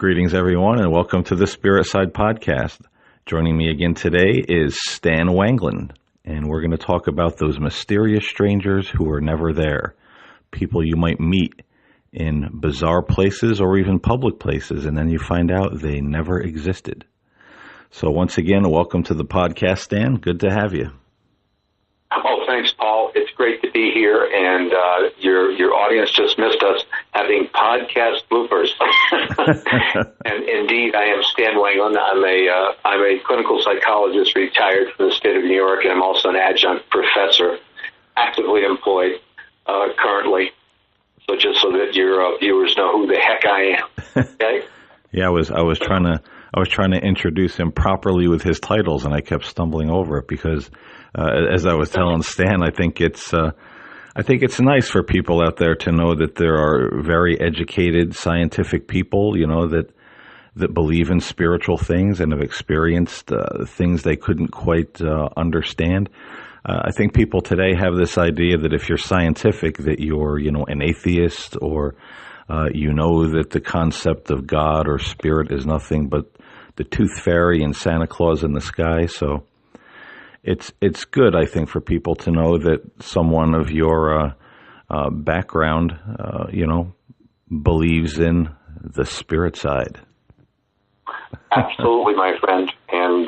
Greetings, everyone, and welcome to the Spirit Side Podcast. Joining me again today is Stan Wanglund, and we're going to talk about those mysterious strangers who are never there, people you might meet in bizarre places or even public places, and then you find out they never existed. So once again, welcome to the podcast, Stan. Good to have you. Oh, thanks, Paul. It's great to be here, and your audience just missed us having podcast bloopers. And indeed, I am Stan Wanglund. I'm a clinical psychologist retired from the state of New York, and I'm also an adjunct professor, actively employed currently. So just so that your viewers know who the heck I am. Okay? Yeah, I was trying to introduce him properly with his titles, and I kept stumbling over it because, as I was telling Stan, I think it's nice for people out there to know that there are very educated, scientific people, that believe in spiritual things and have experienced things they couldn't quite understand. I think people today have this idea that if you're scientific, that you're, an atheist, or that the concept of God or spirit is nothing but the tooth fairy and Santa Claus in the sky. So it's good, I think, for people to know that someone of your background, believes in the spirit side. Absolutely, my friend, and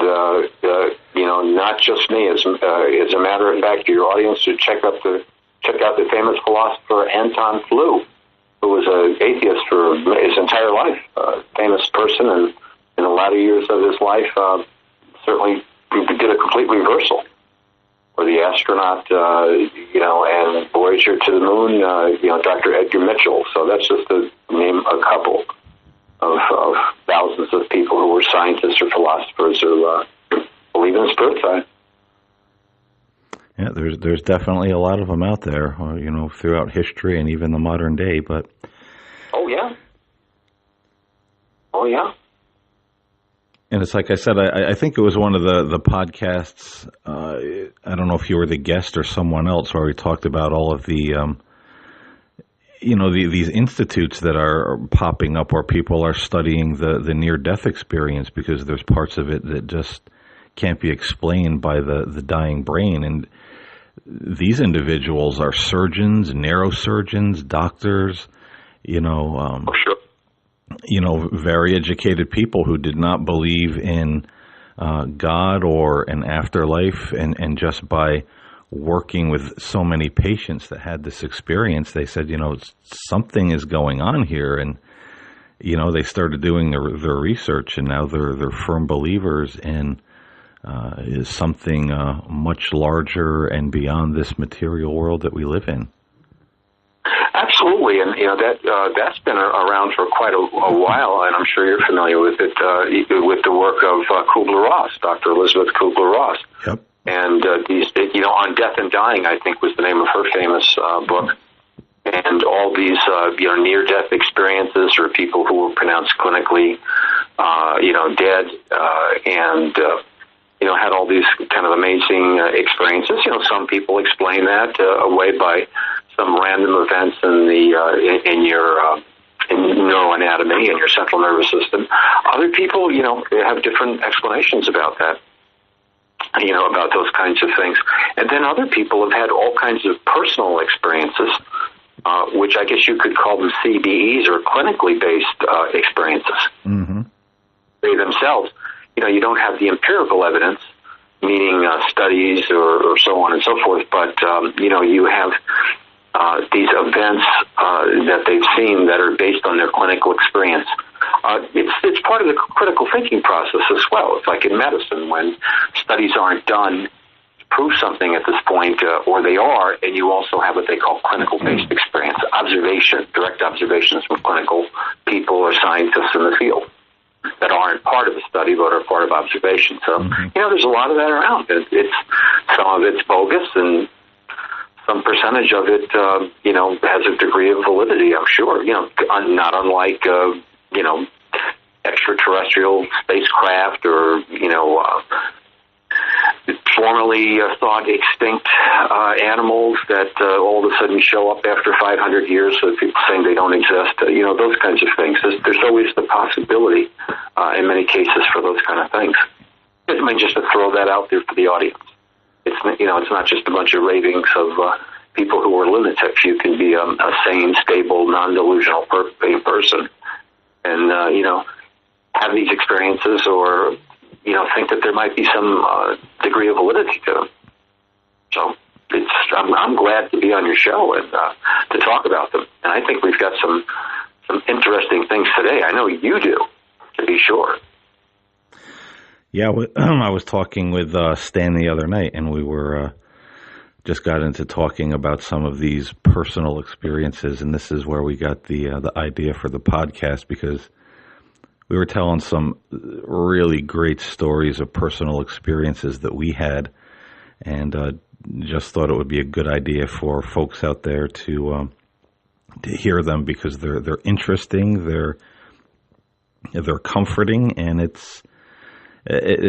not just me. As a matter of fact, your audience should check out the famous philosopher Anton Flew, who was an atheist for his entire life. Famous person, and in the latter years of his life, certainly did a complete reversal. Or the astronaut, and Voyager to the moon, Dr. Edgar Mitchell. So that's just to name a couple of thousands of people who were scientists or philosophers who believe in the spirit side. Yeah, there's definitely a lot of them out there, throughout history and even the modern day. But oh yeah. And it's like I said, I think it was one of the podcasts. I don't know if you were the guest or someone else, where we talked about all of the, these institutes that are popping up where people are studying the near-death experience, because there's parts of it that just can't be explained by the dying brain. And these individuals are surgeons, neurosurgeons, doctors, Oh, sure. Very educated people who did not believe in God or an afterlife, and just by working with so many patients that had this experience, they said, something is going on here, and they started doing their research, and now they're firm believers in is something much larger and beyond this material world that we live in. Absolutely, and that's been around for quite a while, and I'm sure you're familiar with it, with the work of Kubler-Ross, Dr. Elizabeth Kubler-Ross. Yep. And these, On Death and Dying, I think, was the name of her famous book. And all these, near-death experiences, or people who were pronounced clinically, dead, and had all these kind of amazing experiences. Some people explain that away by some random events in your neuroanatomy and your central nervous system. Other people, have different explanations about that, about those kinds of things. And then other people have had all kinds of personal experiences, which I guess you could call them CBEs, or clinically based experiences. Mm-hmm. They themselves, you don't have the empirical evidence, meaning studies or so on and so forth, but, you have these events that they've seen that are based on their clinical experience. It's part of the critical thinking process as well. It's like in medicine, when studies aren't done to prove something at this point, or they are, and you also have what they call clinical-based experience, direct observations from clinical people or scientists in the field that aren't part of the study but are part of observation. So, there's a lot of that around. Some of it's bogus, and some percentage of it, has a degree of validity, I'm sure. Not unlike, extraterrestrial spacecraft or, formerly thought extinct animals that all of a sudden show up after 500 years, so people saying they don't exist, those kinds of things. There's always the possibility in many cases for those kind of things. I mean, just to throw that out there for the audience. It's not just a bunch of ravings of people who are lunatics. You can be a sane, stable, non-delusional person and, have these experiences or, think that there might be some degree of validity to them. So I'm glad to be on your show and to talk about them. And I think we've got some interesting things today. I know you do, to be sure. Yeah, I was talking with Stan the other night, and we were just got into talking about some of these personal experiences, and this is where we got the idea for the podcast, because we were telling some really great stories of personal experiences that we had, and just thought it would be a good idea for folks out there to hear them, because they're interesting, they're comforting, and it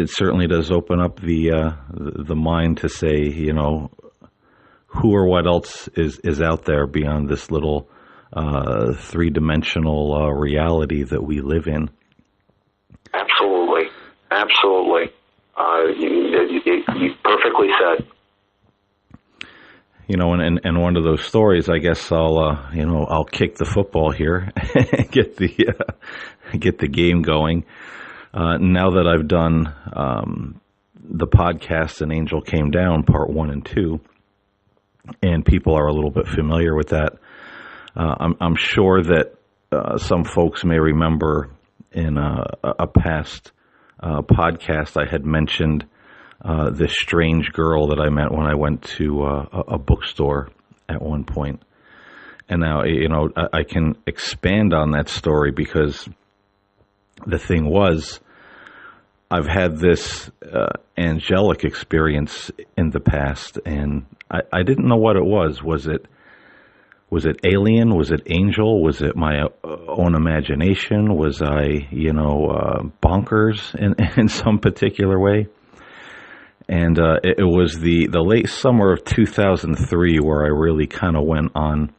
certainly does open up the mind to say, who or what else is out there beyond this little three-dimensional reality that we live in. Absolutely. You perfectly said. And one of those stories, I guess I'll kick the football here, get the game going. Now that I've done the podcast and Angel Came Down, part 1 and 2, and people are a little bit familiar with that, I'm sure that some folks may remember in a past podcast I had mentioned this strange girl that I met when I went to a bookstore at one point. And now, I can expand on that story, because the thing was, I've had this angelic experience in the past, and I didn't know what it was. Was it alien? Was it angel? Was it my own imagination? Was I, bonkers in some particular way? And it was the late summer of 2003 where I really kind of went on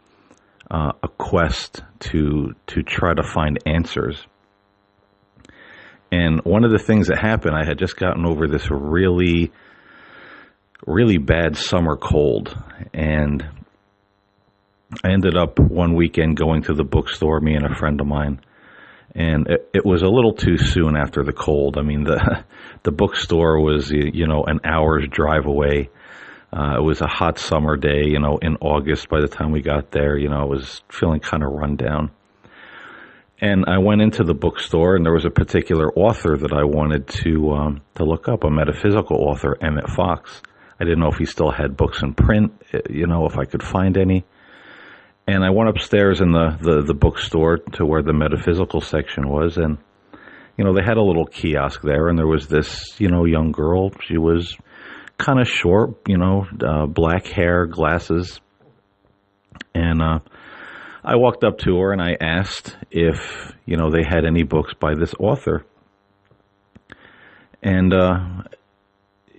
a quest to try to find answers. And one of the things that happened, I had just gotten over this really, really bad summer cold. And I ended up one weekend going to the bookstore, me and a friend of mine. And it was a little too soon after the cold. I mean, the bookstore was, an hour's drive away. It was a hot summer day, in August by the time we got there. I was feeling kind of run down. And I went into the bookstore, and there was a particular author that I wanted to look up, a metaphysical author, Emmett Fox. I didn't know if he still had books in print, if I could find any. And I went upstairs in the bookstore to where the metaphysical section was, and, they had a little kiosk there, and there was this, young girl. She was kind of short, black hair, glasses, and I walked up to her and I asked if, they had any books by this author. And,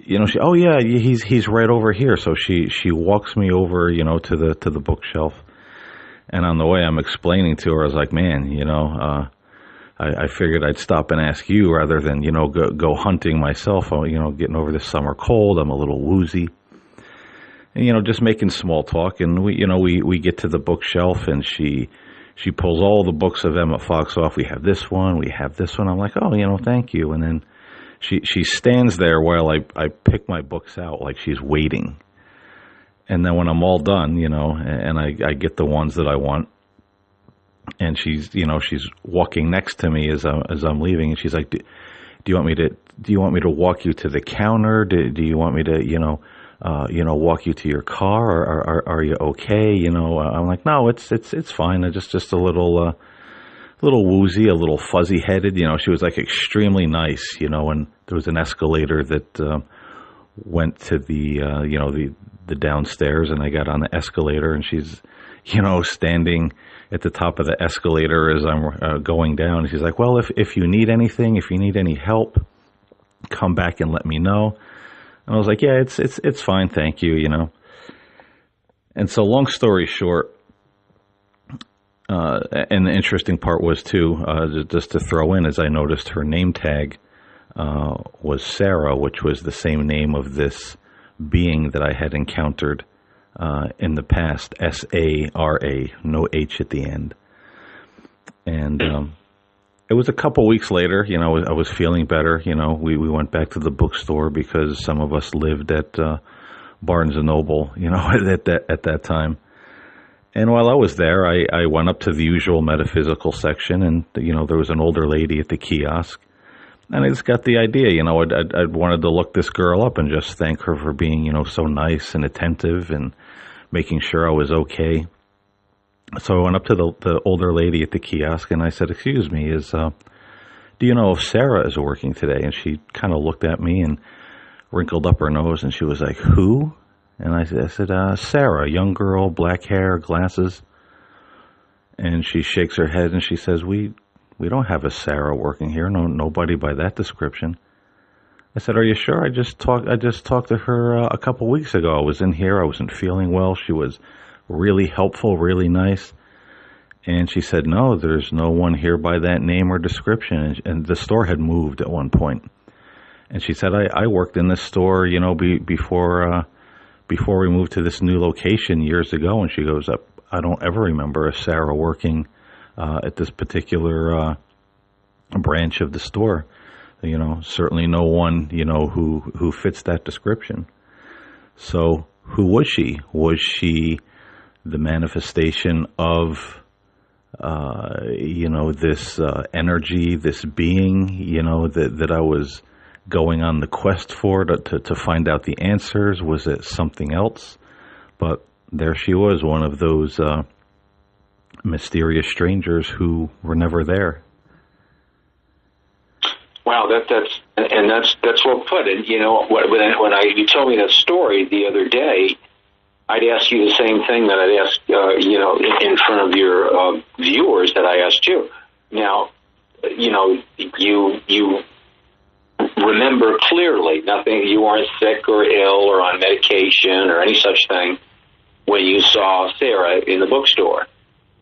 she, oh yeah, he's right over here. So she walks me over, to the bookshelf. And on the way I'm explaining to her, I was like, man, I figured I'd stop and ask you rather than, go hunting myself, getting over this summer cold. I'm a little woozy. And, just making small talk, and we get to the bookshelf, and she pulls all the books of Emmett Fox off. We have this one, we have this one. I'm like, oh, thank you. And then she stands there while I pick my books out, like she's waiting. And then when I'm all done, and I get the ones that I want, and she's walking next to me as I'm leaving, and she's like, do you want me to walk you to the counter? Do you want me to, walk you to your car, or are you okay? I'm like, no, it's fine. I just a little woozy, a little fuzzy headed. She was like extremely nice, and there was an escalator that went to the downstairs, and I got on the escalator, and she's, standing at the top of the escalator as I'm going down. And she's like, well, if you need anything, if you need any help, come back and let me know. And I was like, yeah, it's fine, thank you, you know. And so, long story short, and the interesting part was too, just to throw in, as I noticed her name tag was Sarah, which was the same name of this being that I had encountered in the past. Sara, no H at the end. And it was a couple weeks later, you know, I was feeling better. You know, we went back to the bookstore because some of us lived at Barnes and Noble, you know, at that time. And while I was there, I went up to the usual metaphysical section, and you know, there was an older lady at the kiosk, and I just got the idea, you know, I wanted to look this girl up and just thank her for being, you know, so nice and attentive and making sure I was okay. So I went up to the older lady at the kiosk, and I said, "Excuse me, do you know if Sarah is working today?" And she kind of looked at me and wrinkled up her nose, and she was like, "Who?" And I said, Sarah, young girl, black hair, glasses. And she shakes her head and she says, we don't have a Sarah working here. No, nobody by that description. I said, are you sure? I just talked to her a couple weeks ago. I was in here. I wasn't feeling well. She was really helpful, really nice. And she said, no, there's no one here by that name or description. And the store had moved at one point. And she said, I worked in this store, you know, before we moved to this new location years ago. And she goes, I don't ever remember a Sarah working at this particular branch of the store. You know, certainly no one, you know, who fits that description. So who was she? Was she the manifestation of, you know, this energy, this being, you know, that I was going on the quest for to find out the answers? Was it something else? But there she was, one of those mysterious strangers who were never there. Wow, that's well put. And you know, when you told me that story the other day, I'd ask you the same thing that I'd ask you know, in front of your viewers that I asked you. Now, you know, you remember clearly nothing. You weren't sick or ill or on medication or any such thing when you saw Sarah in the bookstore.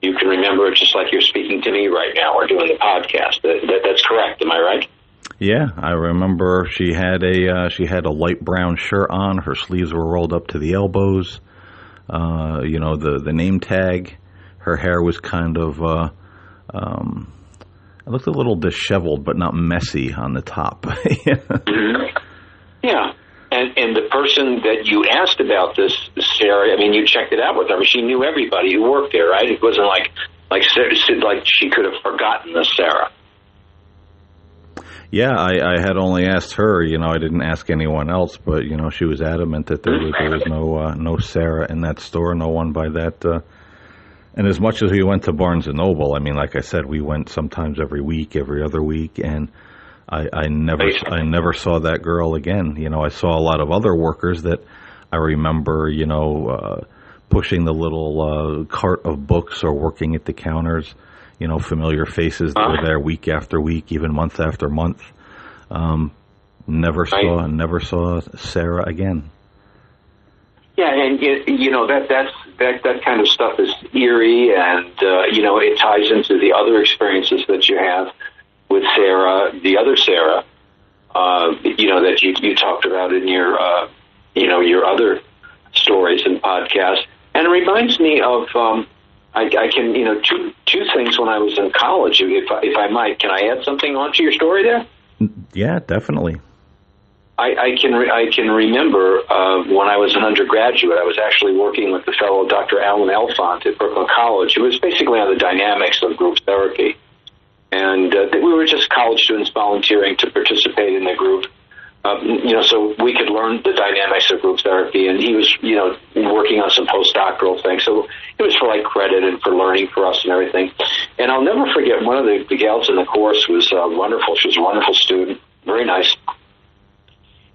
You can remember it just like you're speaking to me right now or doing the podcast. That's correct. Am I right? Yeah, I remember she had a light brown shirt on. Her sleeves were rolled up to the elbows. You know, the name tag. Her hair was kind of it looked a little disheveled, but not messy on the top. Mm-hmm. Yeah. And the person that you asked about this, Sarah, I mean, you checked it out with her. I mean, she knew everybody who worked there, right? It wasn't like she could have forgotten this Sarah. Yeah, I had only asked her. You know, I didn't ask anyone else. But you know, she was adamant that there was no Sarah in that store, no one by that. And as much as we went to Barnes and Noble, I mean, like I said, we went sometimes every week, every other week, and I never saw that girl again. You know, I saw a lot of other workers that I remember, you know, pushing the little cart of books or working at the counters. You know, familiar faces that were there week after week, even month after month. Never saw Sarah again. Yeah, and you know that kind of stuff is eerie, and you know, it ties into the other experiences that you have with Sarah, the other Sarah, you know, that you talked about in your you know, your other stories and podcasts. And it reminds me of I can, you know, two things when I was in college. If I might, can I add something onto your story there? Yeah, definitely. I can remember when I was an undergraduate, I was actually working with the fellow Dr. Alan Elfont at Brooklyn College, who was basically on the dynamics of group therapy. And we were just college students volunteering to participate in the group, you know, so we could learn the dynamics of group therapy. And he was, you know, working on some postdoctoral things. So it was for like credit and for learning for us and everything. And I'll never forget, one of the gals in the course was wonderful. She was a wonderful student, very nice.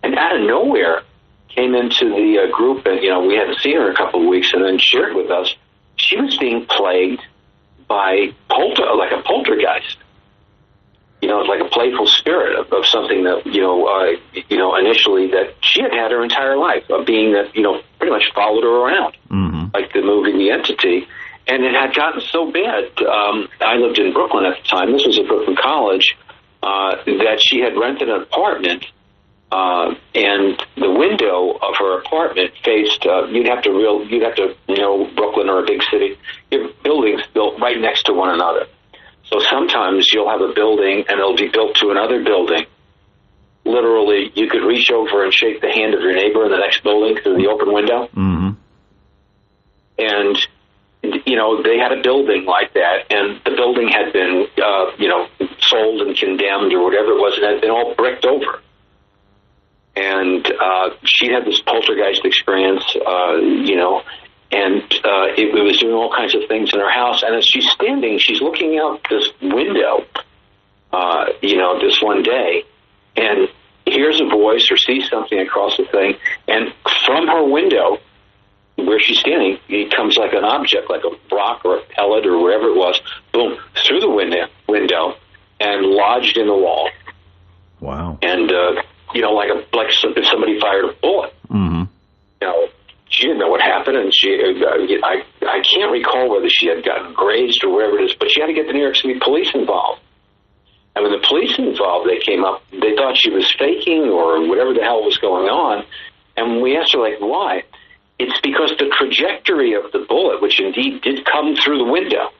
And out of nowhere came into the group, and, you know, we hadn't seen her in a couple of weeks, and then shared with us she was being plagued by like a poltergeist. it's like a playful spirit of something that, initially that she had had her entire life, a being that, pretty much followed her around, like the movie The Entity. And it had gotten so bad. I lived in Brooklyn at the time. This was at Brooklyn College, that she had rented an apartment, and the window of her apartment faced, you'd have to know Brooklyn or a big city, you have buildings built right next to one another. So sometimes you'll have a building and it'll be built to another building. Literally, you could reach over and shake the hand of your neighbor in the next building through the open window. And, they had a building like that, and the building had been, sold and condemned or whatever it was, and had been all bricked over. And she had this poltergeist experience, and it was doing all kinds of things in her house. And as she's standing, she's looking out this window, this one day, and hears a voice or sees something across the thing. And from her window, where she's standing, it comes like an object, like a rock or a pellet or whatever it was, boom, through the window and lodged in the wall. Wow. And, like if somebody fired a bullet. She didn't know what happened, and I can't recall whether she had gotten grazed or whatever it is, but she had to get the New York City police involved. And when the police involved, they thought she was faking or whatever the hell was going on. And when we asked her, why? It's because the trajectory of the bullet, which indeed did come through the window,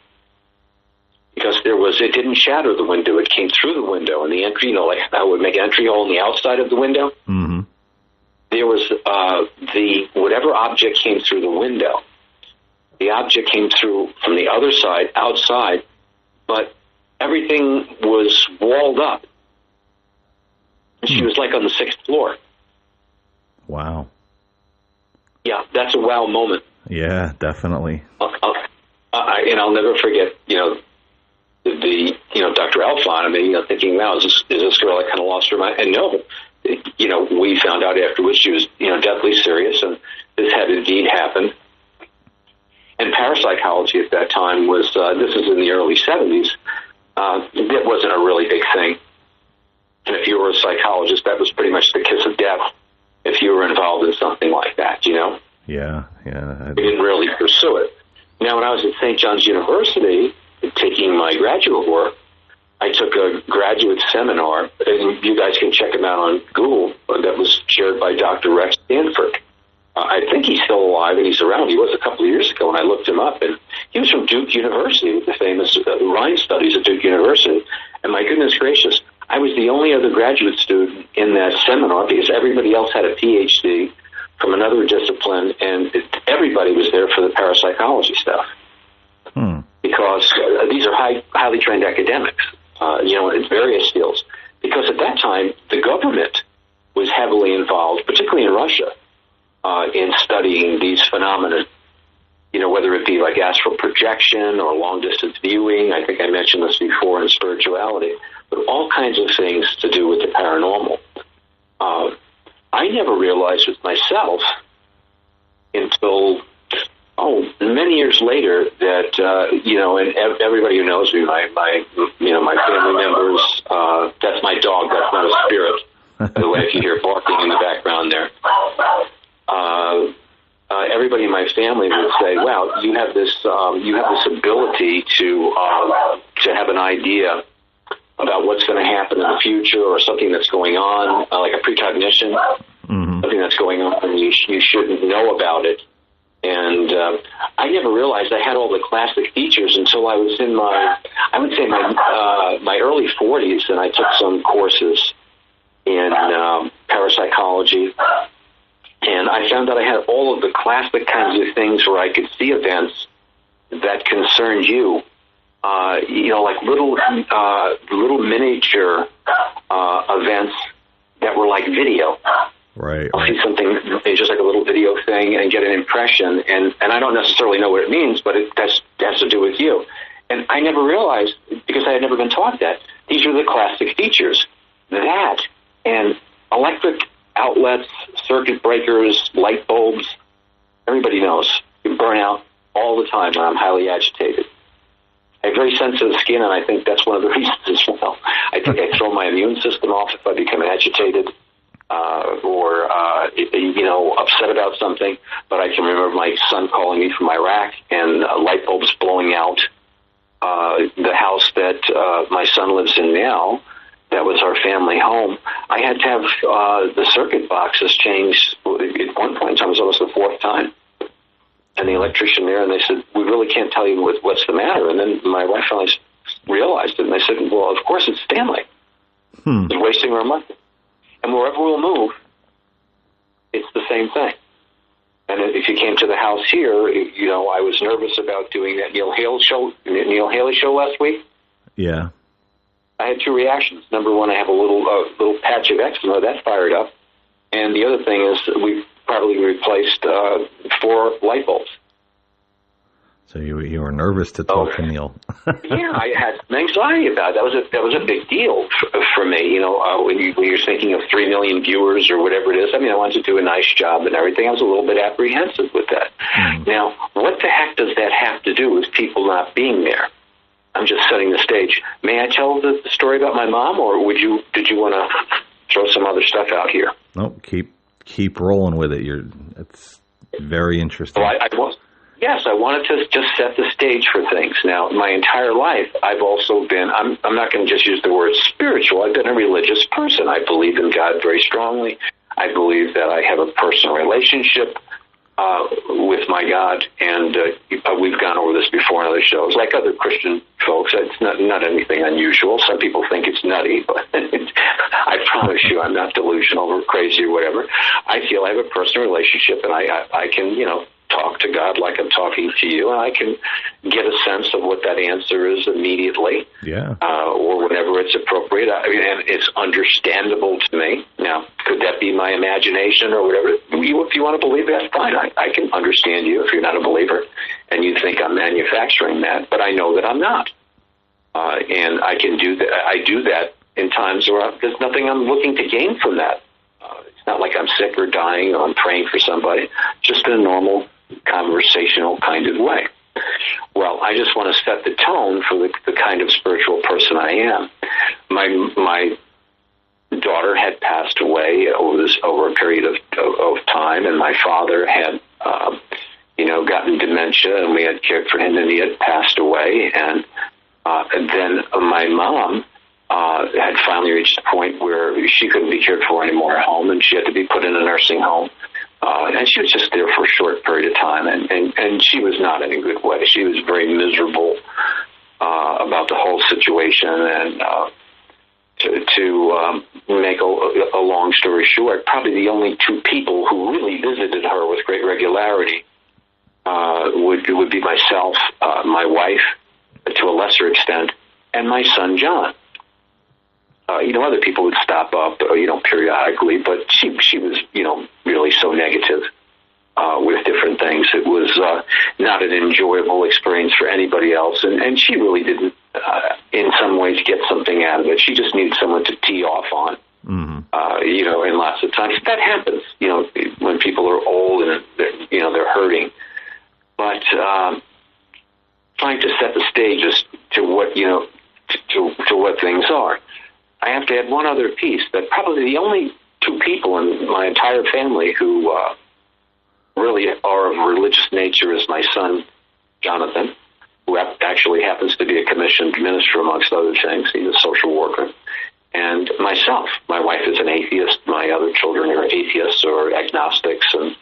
because it didn't shatter the window, it came through the window, and the entry, like I would make an entry hole in the outside of the window. There was whatever object came through the window, the object came through from the other side, outside, but everything was walled up. She was like on the 6th floor. Wow. Yeah, that's a wow moment. Yeah, definitely. I'll never forget, Dr. Alphon, thinking, wow, is this girl that kind of lost her mind? And no, we found out afterwards she was, deathly serious, and this had indeed happened. And parapsychology at that time was, this is in the early 70s, it wasn't a really big thing. And if you were a psychologist, that was pretty much the kiss of death if you were involved in something like that, Yeah. We didn't really pursue it. Now, when I was at St. John's University, taking my graduate work, I took a graduate seminar, and you guys can check him out on Google, that was chaired by Dr. Rex Stanford. I think he's still alive, and he's around. He was a couple of years ago, and I looked him up, and he was from Duke University, with the famous Rhine studies at Duke University. And my goodness gracious, I was the only other graduate student in that seminar, because everybody else had a PhD from another discipline, and everybody was there for the parapsychology stuff. Because these are highly trained academics, in various fields. Because at that time, the government was heavily involved, particularly in Russia, in studying these phenomena, whether it be like astral projection or long-distance viewing. I think I mentioned this before, in spirituality, but all kinds of things to do with the paranormal. I never realized with myself until many years later that and everybody who knows me, my family members, that's my dog, that's not a spirit. By the way, if you hear barking in the background there, everybody in my family would say, "Wow, you have this ability to have an idea about what's going to happen in the future, or something that's going on, like a precognition, something that's going on, and you shouldn't know about it." And I never realized I had all the classic features until I was in my early 40s, and I took some courses in parapsychology, and I found that I had all of the classic kinds of things where I could see events that concerned you, like little miniature events that were like video. Right. I'll see something, just like a little video thing, and get an impression, and I don't necessarily know what it means, but it has to do with you. And I never realized, because I had never been taught that, these are the classic features. That, and electric outlets, circuit breakers, light bulbs, everybody knows, you burn out all the time when I'm highly agitated. I have very sensitive skin, and I think that's one of the reasons as well. I think I throw my immune system off if I become agitated or upset about something. But I can remember my son calling me from Iraq and light bulbs blowing out. The house that my son lives in now, that was our family home, I had to have the circuit boxes changed. At one point in time, it was almost the fourth time. And the electrician there, and they said, we really can't tell you what's the matter. And then my wife finally realized it, and they said, well, of course it's Stanley. He's wasting our money. And wherever we'll move, it's the same thing. And if you came to the house here, I was nervous about doing that Neil Haley show last week. Yeah. I had two reactions. Number one, I have a little patch of eczema that's fired up. And the other thing is we've probably replaced 4 light bulbs. So you were nervous to talk to Neil. Yeah, I had some anxiety about it. That was a big deal for me. When you're thinking of 3 million viewers or whatever it is. I mean, I wanted to do a nice job and everything. I was a little bit apprehensive with that. Now, what the heck does that have to do with people not being there? I'm just setting the stage. May I tell the story about my mom, or did you want to throw some other stuff out here? No, keep rolling with it. It's very interesting. Well, Yes, I wanted to just set the stage for things. Now, my entire life, I've also been, I'm not going to just use the word spiritual, I've been a religious person. I believe in God very strongly. I believe that I have a personal relationship with my God, and we've gone over this before in other shows. Like other Christian folks, it's not anything unusual. Some people think it's nutty, but I promise you I'm not delusional or crazy or whatever. I feel I have a personal relationship, and I can, talk to God like I'm talking to you, and I can get a sense of what that answer is immediately, or whenever it's appropriate. And it's understandable to me. Now, could that be my imagination or whatever? If you want to believe that, fine. I can understand you if you're not a believer and you think I'm manufacturing that, but I know that I'm not. And I can do that. I do that in times where there's nothing I'm looking to gain from that. It's not like I'm sick or dying or I'm praying for somebody, just in a normal conversational kind of way. Well, I just want to set the tone for the kind of spiritual person I am. My daughter had passed away over a period of time, and my father had gotten dementia, and we had cared for him, and he had passed away. And then my mom had finally reached a point where she couldn't be cared for anymore at home, and she had to be put in a nursing home. And she was just there for a short period of time, and she was not in a good way. She was very miserable about the whole situation. And to make a long story short, probably the only 2 people who really visited her with great regularity would be myself, my wife, to a lesser extent, and my son John. Other people would stop up, periodically, but she was, really so negative with different things. It was not an enjoyable experience for anybody else, and she really didn't, in some ways, get something out of it. She just needed someone to tee off on, and lots of times that happens, when people are old and they're hurting. But trying to set the stage as to what, to what things are. I have to add one other piece, that probably the only 2 people in my entire family who really are of religious nature is my son, Jonathan, who actually happens to be a commissioned minister, amongst other things. He's a social worker. And myself. My wife is an atheist. My other children are atheists or agnostics. And,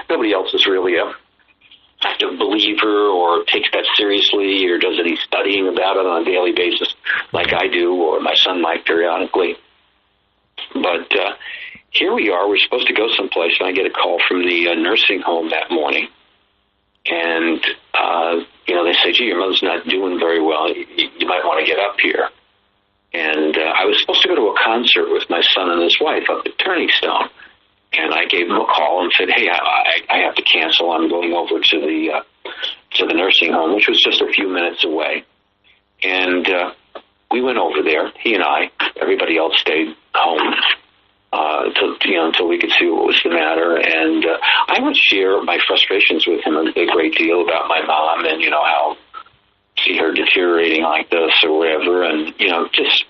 nobody else is really a active believer or takes that seriously or does any studying about it on a daily basis like I do, or my son might periodically. But here we are. We're supposed to go someplace, and I get a call from the nursing home that morning. And, they say, gee, your mother's not doing very well. You might want to get up here. And I was supposed to go to a concert with my son and his wife up at Turning Stone. And I gave him a call and said, hey, I have to cancel. I'm going over to the nursing home, which was just a few minutes away. And we went over there, he and I. Everybody else stayed home until we could see what was the matter. And I would share my frustrations with him a great deal about my mom and, how see her deteriorating like this or whatever, and just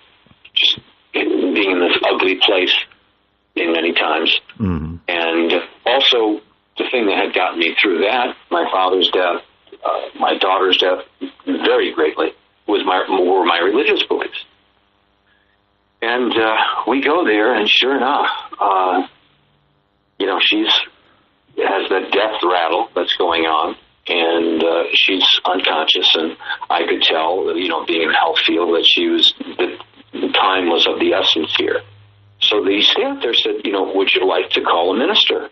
being in this ugly place in many times. Mm-hmm. And also the thing that had gotten me through that, my father's death, my daughter's death, very greatly, were my religious beliefs. And we go there, and sure enough, she's has that death rattle that's going on, and she's unconscious, and I could tell, being in the health field, that the time was of the essence here. So the staff there said, would you like to call a minister?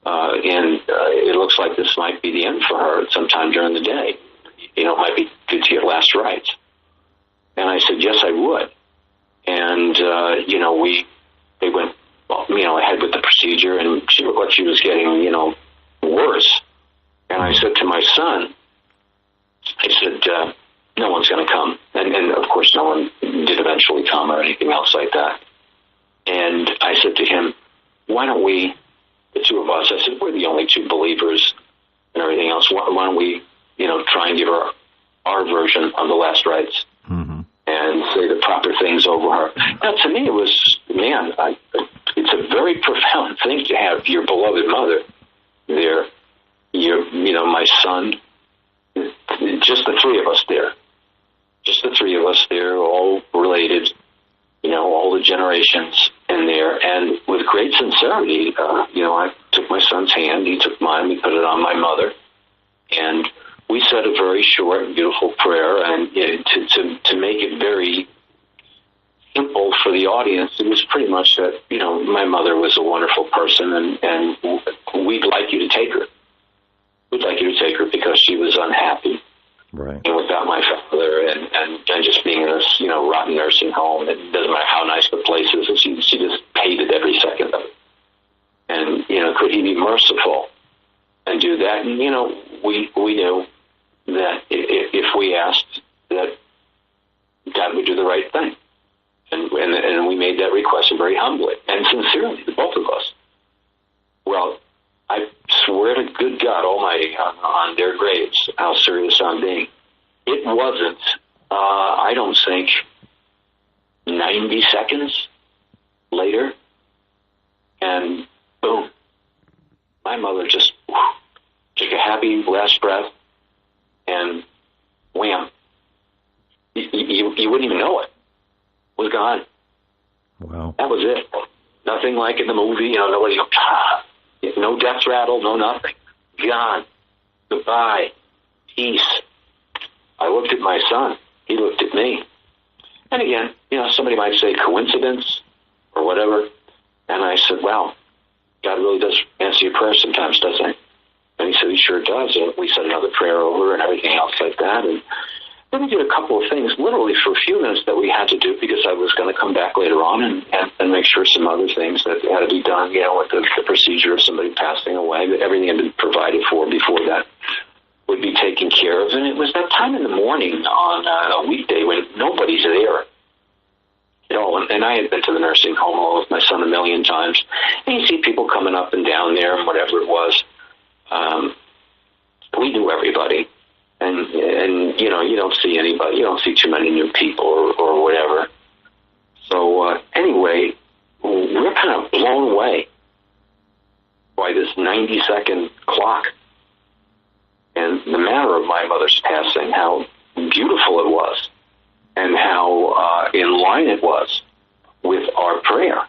And it looks like this might be the end for her sometime during the day. It might be good to get last rites. And I said, yes, I would. And, they went, ahead with the procedure, and she looked like she was getting, worse. And I said to my son, no one's going to come. And of course, no one did eventually come or anything else like that. And I said to him, why don't we, the two of us, I said, we're the only two believers and everything else. Why don't we, try and give her our version of the last rites, mm-hmm. and say the proper things over her. Now, to me, it was, it's a very profound thing to have your beloved mother there, my son, just the three of us there. Just the three of us there, all related, all the generations in there. And with great sincerity, I took my son's hand, he took mine, we put it on my mother, and we said a very short and beautiful prayer. And to make it very simple for the audience, it was pretty much that, my mother was a wonderful person, and we'd like you to take her. We'd like you to take her because she was unhappy. Right. And without my father, and just being in this, rotten nursing home, it doesn't matter how nice the place is, and she just hated every second of it. And, could he be merciful and do that? And, we knew that if we asked, that God would do the right thing. And we made that request very humbly and sincerely, the both of us. Well, I swear to good God Almighty on their graves how serious I'm being. It wasn't, I don't think, 90 seconds later, and boom, my mother just took a happy last breath, and wham, you wouldn't even know it. Was gone. Wow. That was it. Nothing like in the movie, nobody, no death rattle, no nothing. Gone. Goodbye. Peace. I looked at my son. He looked at me. And again, somebody might say coincidence or whatever. And I said, well, God really does answer your prayers sometimes, doesn't he? And he said, he sure does. And we said another prayer over and everything else like that. And then we did a couple of things, literally for a few minutes, that we had to do because I was going to come back later on and make sure some other things that had to be done, with the procedure of somebody passing away, that everything had been provided for before that would be taken care of. And it was that time in the morning on a weekday when nobody's there. And I had been to the nursing home along with my son a million times. And you see people coming up and down there and whatever it was. We knew everybody. And you don't see anybody. You don't see too many new people or whatever. So anyway, we're kind of blown away by this 90-second clock. And the manner of my mother's passing, how beautiful it was, and how in line it was with our prayer.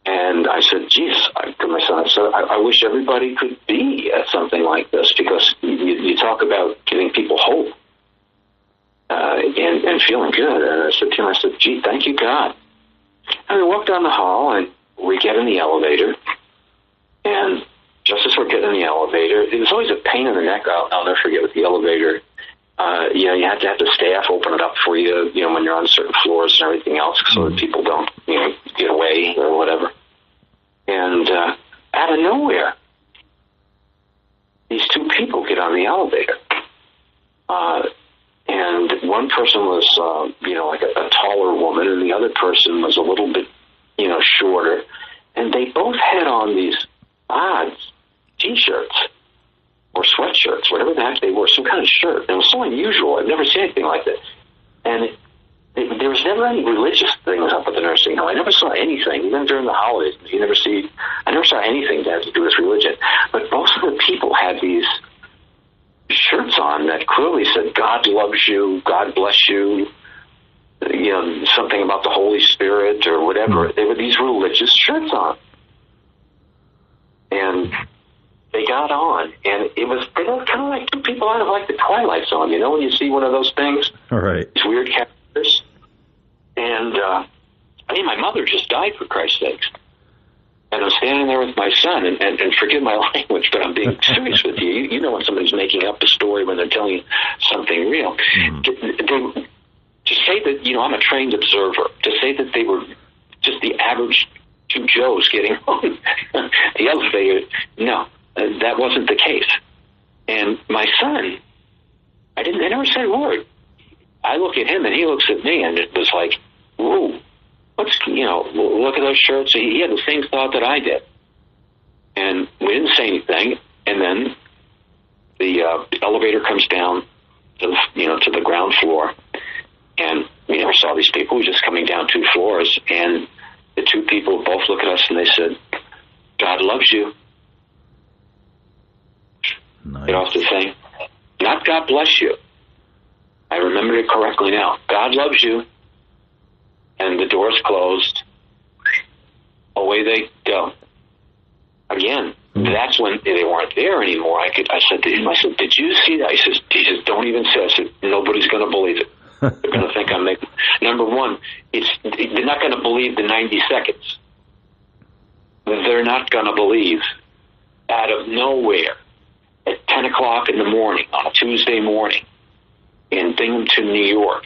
And I said, geez, to my son, I wish everybody could be at something like this, because you talk about giving people hope and feeling good. And I said to him, gee, thank you, God. And we walk down the hall, and we get in the elevator. And just as we're getting in the elevator, it was always a pain in the neck. I'll never forget with the elevator. You had to have the staff open it up for you, when you're on certain floors and everything else, so that people don't, get away or whatever. And out of nowhere, these two people get on the elevator. And one person was, like a taller woman, and the other person was a little bit, shorter. And they both had on these odd T-shirts. or sweatshirts, whatever the heck they wore, some kind of shirt. And it was so unusual. I've never seen anything like that. And there was never any religious things up at the nursing home. I never saw anything, even during the holidays. I never saw anything that had to do with religion. But most of the people had these shirts on that clearly said, God loves you, God bless you, something about the Holy Spirit or whatever. There were these religious shirts on. And they got on, and they were kind of like two people out of like the Twilight Zone, when you see one of those things. All right. These weird characters. And, my mother just died, for Christ's sakes. And I'm standing there with my son, and forgive my language, but I'm being serious with you. You know when somebody's making up a story when they're telling you something real. Mm-hmm. To say that, I'm a trained observer, to say that they were just the average two Joes getting on the elevator, no, that wasn't the case. And my son, I never said a word. I look at him and he looks at me, and it was like, whoa, look at those shirts. He had the same thought that I did. And we didn't say anything. And then the elevator comes down to the ground floor. And we never saw these people. We were just coming down 2 floors. And the two people both look at us and they said, God loves you. Nice. Get off the thing. Not God bless you. I remember it correctly now. God loves you. And the doors closed. Away they go. Again, that's when they weren't there anymore. I said to him, did you see that? He says, don't even say it. I said, nobody's going to believe it. They're going to think I'm making... Number one, they're not going to believe the 90 seconds. They're not going to believe out of nowhere at 10 o'clock in the morning on a Tuesday morning in Binghamton, New York,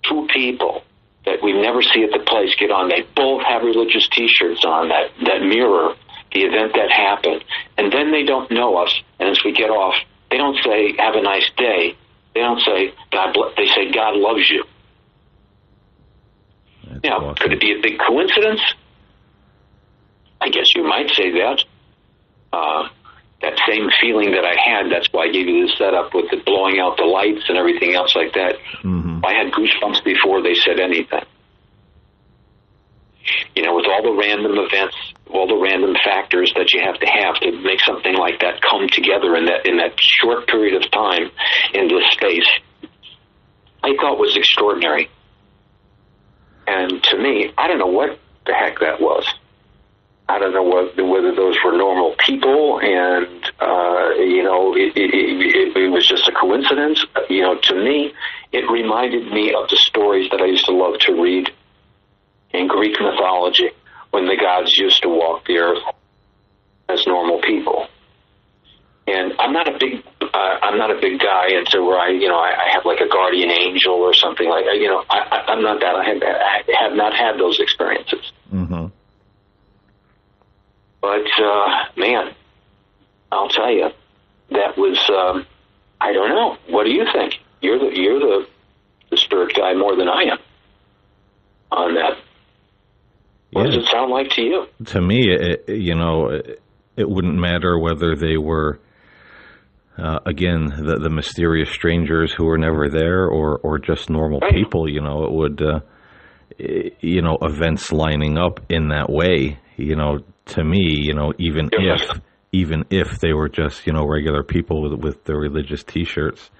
two people that we never see at the place get on. They both have religious T-shirts on that mirror the event that happened. And then they don't know us. And as we get off, they don't say, have a nice day. They don't say, they say, God loves you. Now, awesome. Could it be a big coincidence? I guess you might say that. That same feeling that I had, that's why I gave you the setup with the blowing out the lights and everything else like that. Mm-hmm. I had goosebumps before they said anything. With all the random events, all the random factors that you have to make something like that come together in that short period of time in this space, I thought was extraordinary. And to me, I don't know what the heck that was. I don't know whether those were normal people, and it was just a coincidence. To me, it reminded me of the stories that I used to love to read in Greek mythology, when the gods used to walk the earth as normal people. And I'm not a big guy into where I have like a guardian angel or something like that. I'm not that. I have not had those experiences. Mm-hmm. But man, I'll tell you, that was I don't know. What do you think? You're the spirit guy more than I am on that. What does it sound like to you? To me, it wouldn't matter whether they were, again, the mysterious strangers who were never there, or just normal right. people. It would, events lining up in that way. To me, even if they were just regular people with their religious T-shirts,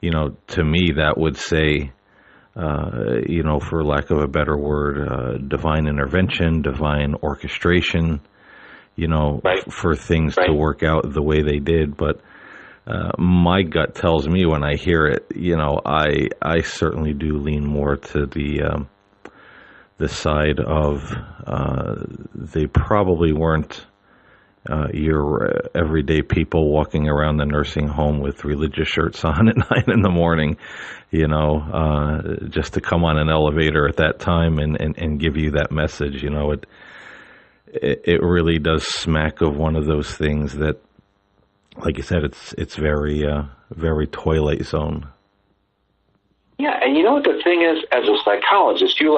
to me that would say, for lack of a better word, divine intervention, divine orchestration, right. for things right. to work out the way they did. But my gut tells me when I hear it, I certainly do lean more to the side of they probably weren't your everyday people walking around the nursing home with religious shirts on at 9 in the morning, just to come on an elevator at that time and give you that message. It really does smack of one of those things that, like you said, it's very, very Twilight Zone. Yeah, and you know what the thing is, as a psychologist, you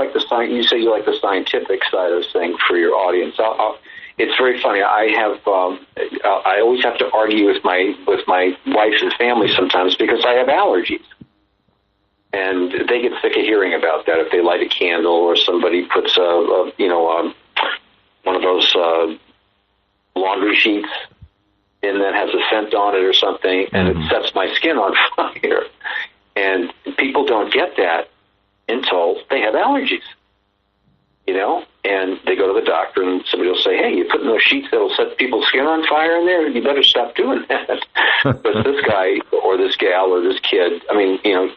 say you like the scientific side of things for your audience. it's very funny. I always have to argue with my wife and family sometimes because I have allergies. And they get sick of hearing about that if they light a candle or somebody puts one of those laundry sheets in that has a scent on it or something, and it sets my skin on fire. And people don't get that until they have allergies, and they go to the doctor and somebody will say, hey, you're putting those sheets that'll set people's skin on fire in there, you better stop doing that. But this guy or this gal or this kid,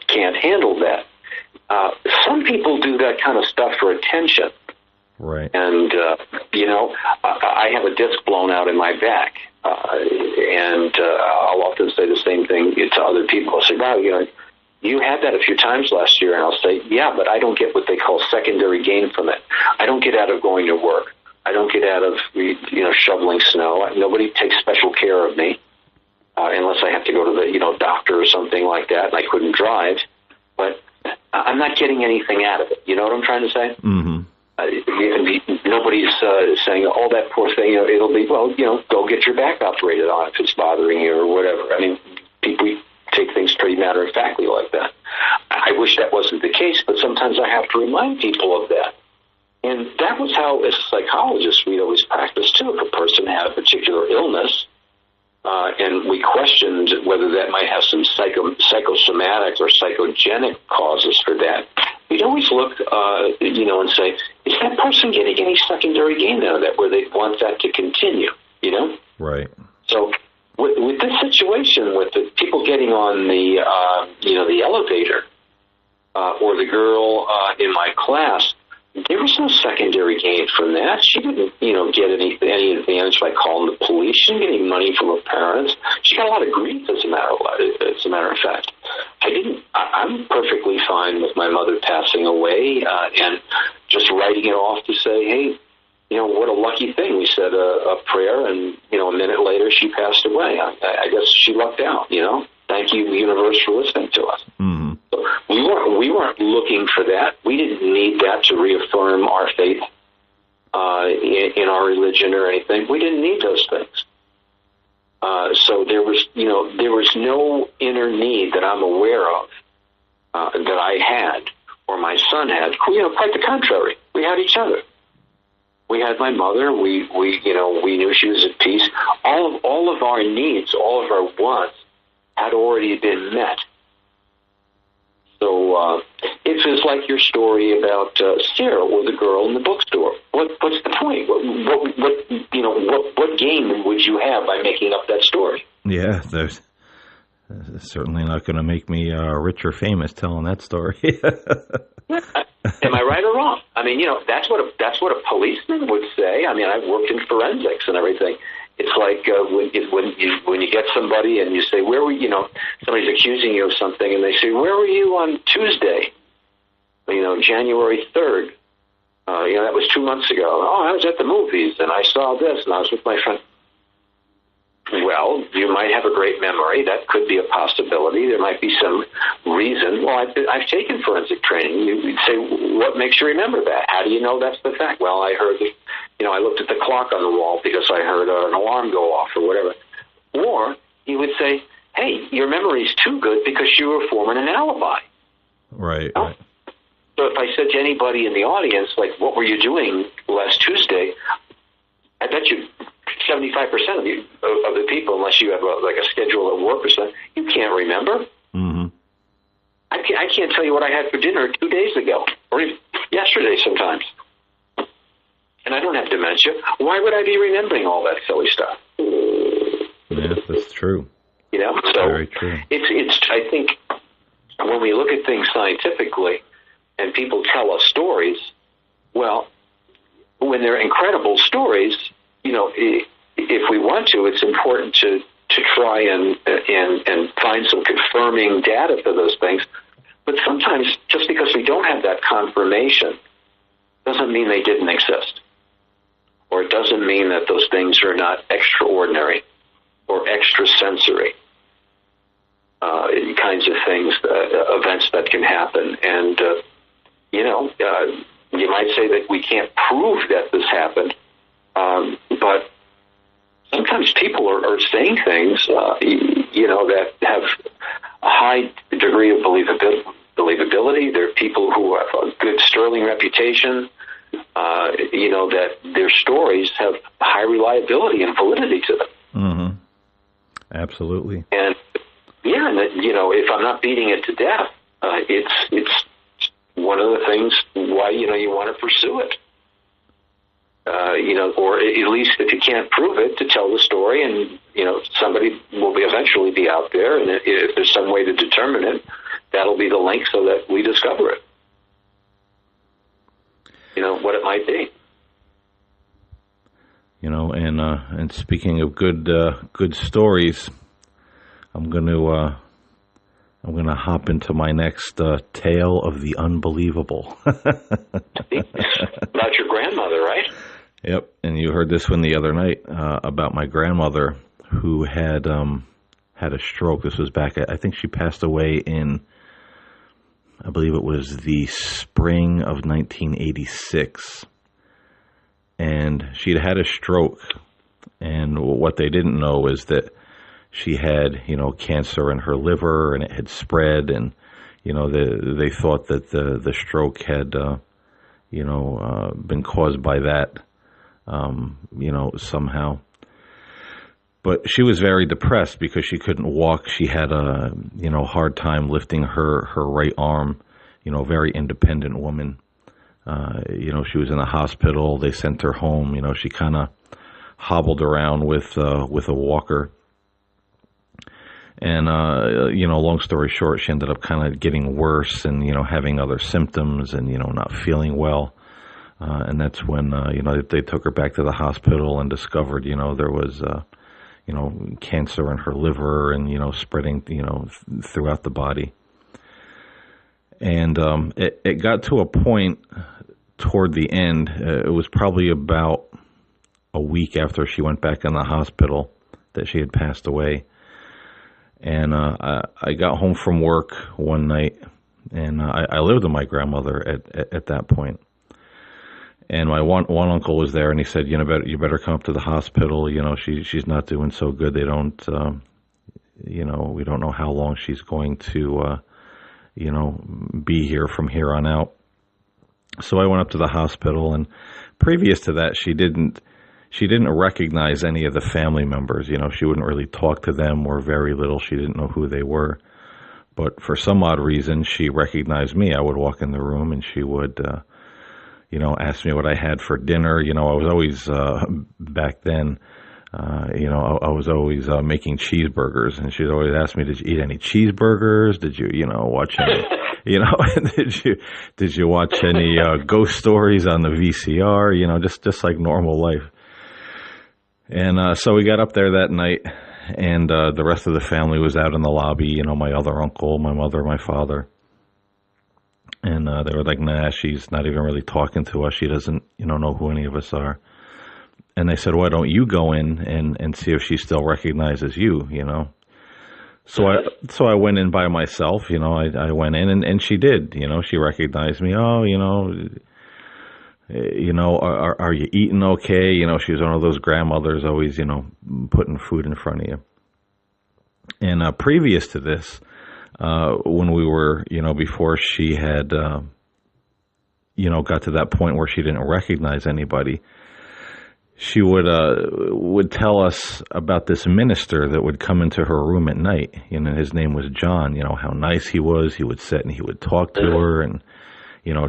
can't handle that. Some people do that kind of stuff for attention. Right. And, I have a disc blown out in my back. And I'll often say the same thing to other people. I'll say, wow, you had that a few times last year. And I'll say, yeah, but I don't get what they call secondary gain from it. I don't get out of going to work. I don't get out of, shoveling snow. Nobody takes special care of me unless I have to go to the, doctor or something like that, and I couldn't drive. But I'm not getting anything out of it. You know what I'm trying to say? Mm-hmm. Nobody's saying, oh, that poor thing, it'll be, go get your back operated on if it's bothering you or whatever. I mean, people take things pretty matter-of-factly like that. I wish that wasn't the case, but sometimes I have to remind people of that. And that was how, as a psychologist, we always practice, too. If a person had a particular illness, and we questioned whether that might have some psychosomatic or psychogenic causes for that, we'd always look, and say, is that person getting any secondary gain out of that where they want that to continue, Right. So with this situation, with the people getting on the elevator or the girl in my class, there was no secondary gain from that. She didn't, get any advantage by calling the police. She didn't get any money from her parents. She got a lot of grief, as a matter of fact. I'm perfectly fine with my mother passing away and just writing it off to say, hey, what a lucky thing. We said a prayer, and a minute later she passed away. I guess she lucked out. Thank you, universe, for listening to us. Mm-hmm. So we weren't looking for that. We didn't need that to reaffirm our faith in our religion or anything. We didn't need those things. So there was no inner need that I'm aware of that I had or my son had. Quite the contrary. We had each other. We had my mother. We knew she was at peace. All of our needs, all of our wants, had already been met. So it was like your story about Sarah or the girl in the bookstore. What's the point? What gain would you have by making up that story? Yeah, there's certainly not going to make me rich or famous telling that story. Am I right or wrong? I mean, that's what a policeman would say. I mean, I've worked in forensics and everything. It's like when you get somebody and you say, where were you? Somebody's accusing you of something, and they say, where were you on Tuesday? January 3rd. That was 2 months ago. Oh, I was at the movies and I saw this, and I was with my friend. Well, you might have a great memory. That could be a possibility. There might be some reason. Well, I've taken forensic training. You'd say, what makes you remember that? How do you know that's the fact? Well, I heard that, I looked at the clock on the wall because I heard an alarm go off or whatever. Or you would say, hey, your memory's too good because you were forming an alibi. Right, right. So if I said to anybody in the audience, like, what were you doing last Tuesday? I bet you 75% of the people, unless you have a schedule at work or something, you can't remember. Mm-hmm. I can't tell you what I had for dinner 2 days ago, or even yesterday sometimes. And I don't have dementia. Why would I be remembering all that silly stuff? Yeah, that's true. So very true. It's. I think when we look at things scientifically, and people tell us stories, well, when they're incredible stories, if we want to, it's important to try and find some confirming data for those things. But sometimes, just because we don't have that confirmation, doesn't mean they didn't exist. Or it doesn't mean that those things are not extraordinary or extrasensory kinds of things, events that can happen. And, you might say that we can't prove that this happened, But sometimes people are saying things, that have a high degree of believability. There are people who have a good sterling reputation, that their stories have high reliability and validity to them. Mm-hmm. Absolutely. And if I'm not beating it to death, it's one of the things why, you want to pursue it. Or at least if you can't prove it, to tell the story, and, somebody will eventually be out there, and if there's some way to determine it, that'll be the link so that we discover it. What it might be. And speaking of good stories, I'm going to hop into my next tale of the unbelievable. About your grandmother, right? Yep, and you heard this one the other night about my grandmother who had a stroke. This was back, I think she passed away in, I believe it was the spring of 1986. And she'd had a stroke, and what they didn't know is that she had, cancer in her liver, and it had spread, and, they thought that the stroke had, been caused by that, somehow. But she was very depressed because she couldn't walk. She had a, hard time lifting her right arm, very independent woman. She was in the hospital. They sent her home. She kind of hobbled around with a walker. And, long story short, she ended up kind of getting worse and, having other symptoms and, not feeling well. And that's when, they took her back to the hospital and discovered, there was, cancer in her liver and, spreading, throughout the body. And it got to a point toward the end, it was probably about a week after she went back in the hospital that she had passed away. And I got home from work one night, and I lived with my grandmother at that point. And my one uncle was there, and he said, you better come up to the hospital. She's not doing so good. They don't, we don't know how long she's going to, be here from here on out. So I went up to the hospital, and previous to that, she didn't recognize any of the family members. She wouldn't really talk to them, or very little. She didn't know who they were. But for some odd reason, she recognized me. I would walk in the room, and she would, ask me what I had for dinner. I was always, back then, I was always making cheeseburgers, and she'd always ask me, did you eat any cheeseburgers? Did you, watch any, did you watch any ghost stories on the VCR? Just like normal life. And so we got up there that night, and the rest of the family was out in the lobby, my other uncle, my mother, my father. And they were like, nah, she's not even really talking to us. She doesn't, know who any of us are. And they said, why don't you go in and see if she still recognizes you, So I went in by myself, I went in and she did, she recognized me. Oh, are you eating okay? She was one of those grandmothers always, putting food in front of you. And previous to this, when we were, before she had, got to that point where she didn't recognize anybody, she would tell us about this minister that would come into her room at night. His name was John. How nice he was. He would sit and he would talk to her and,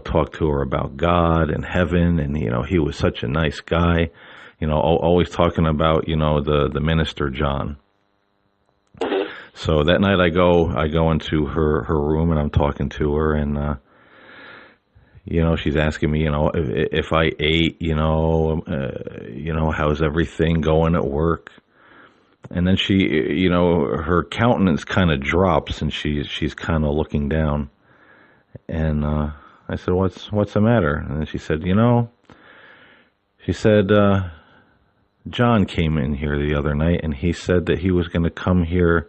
talk to her about God and heaven. And, he was such a nice guy, always talking about, the minister John. So that night I go into her room and I'm talking to her, and, she's asking me, if I ate, how's everything going at work? And then she, her countenance kind of drops and she's kind of looking down. And, I said, what's the matter? And then she said, John came in here the other night and he said that he was going to come here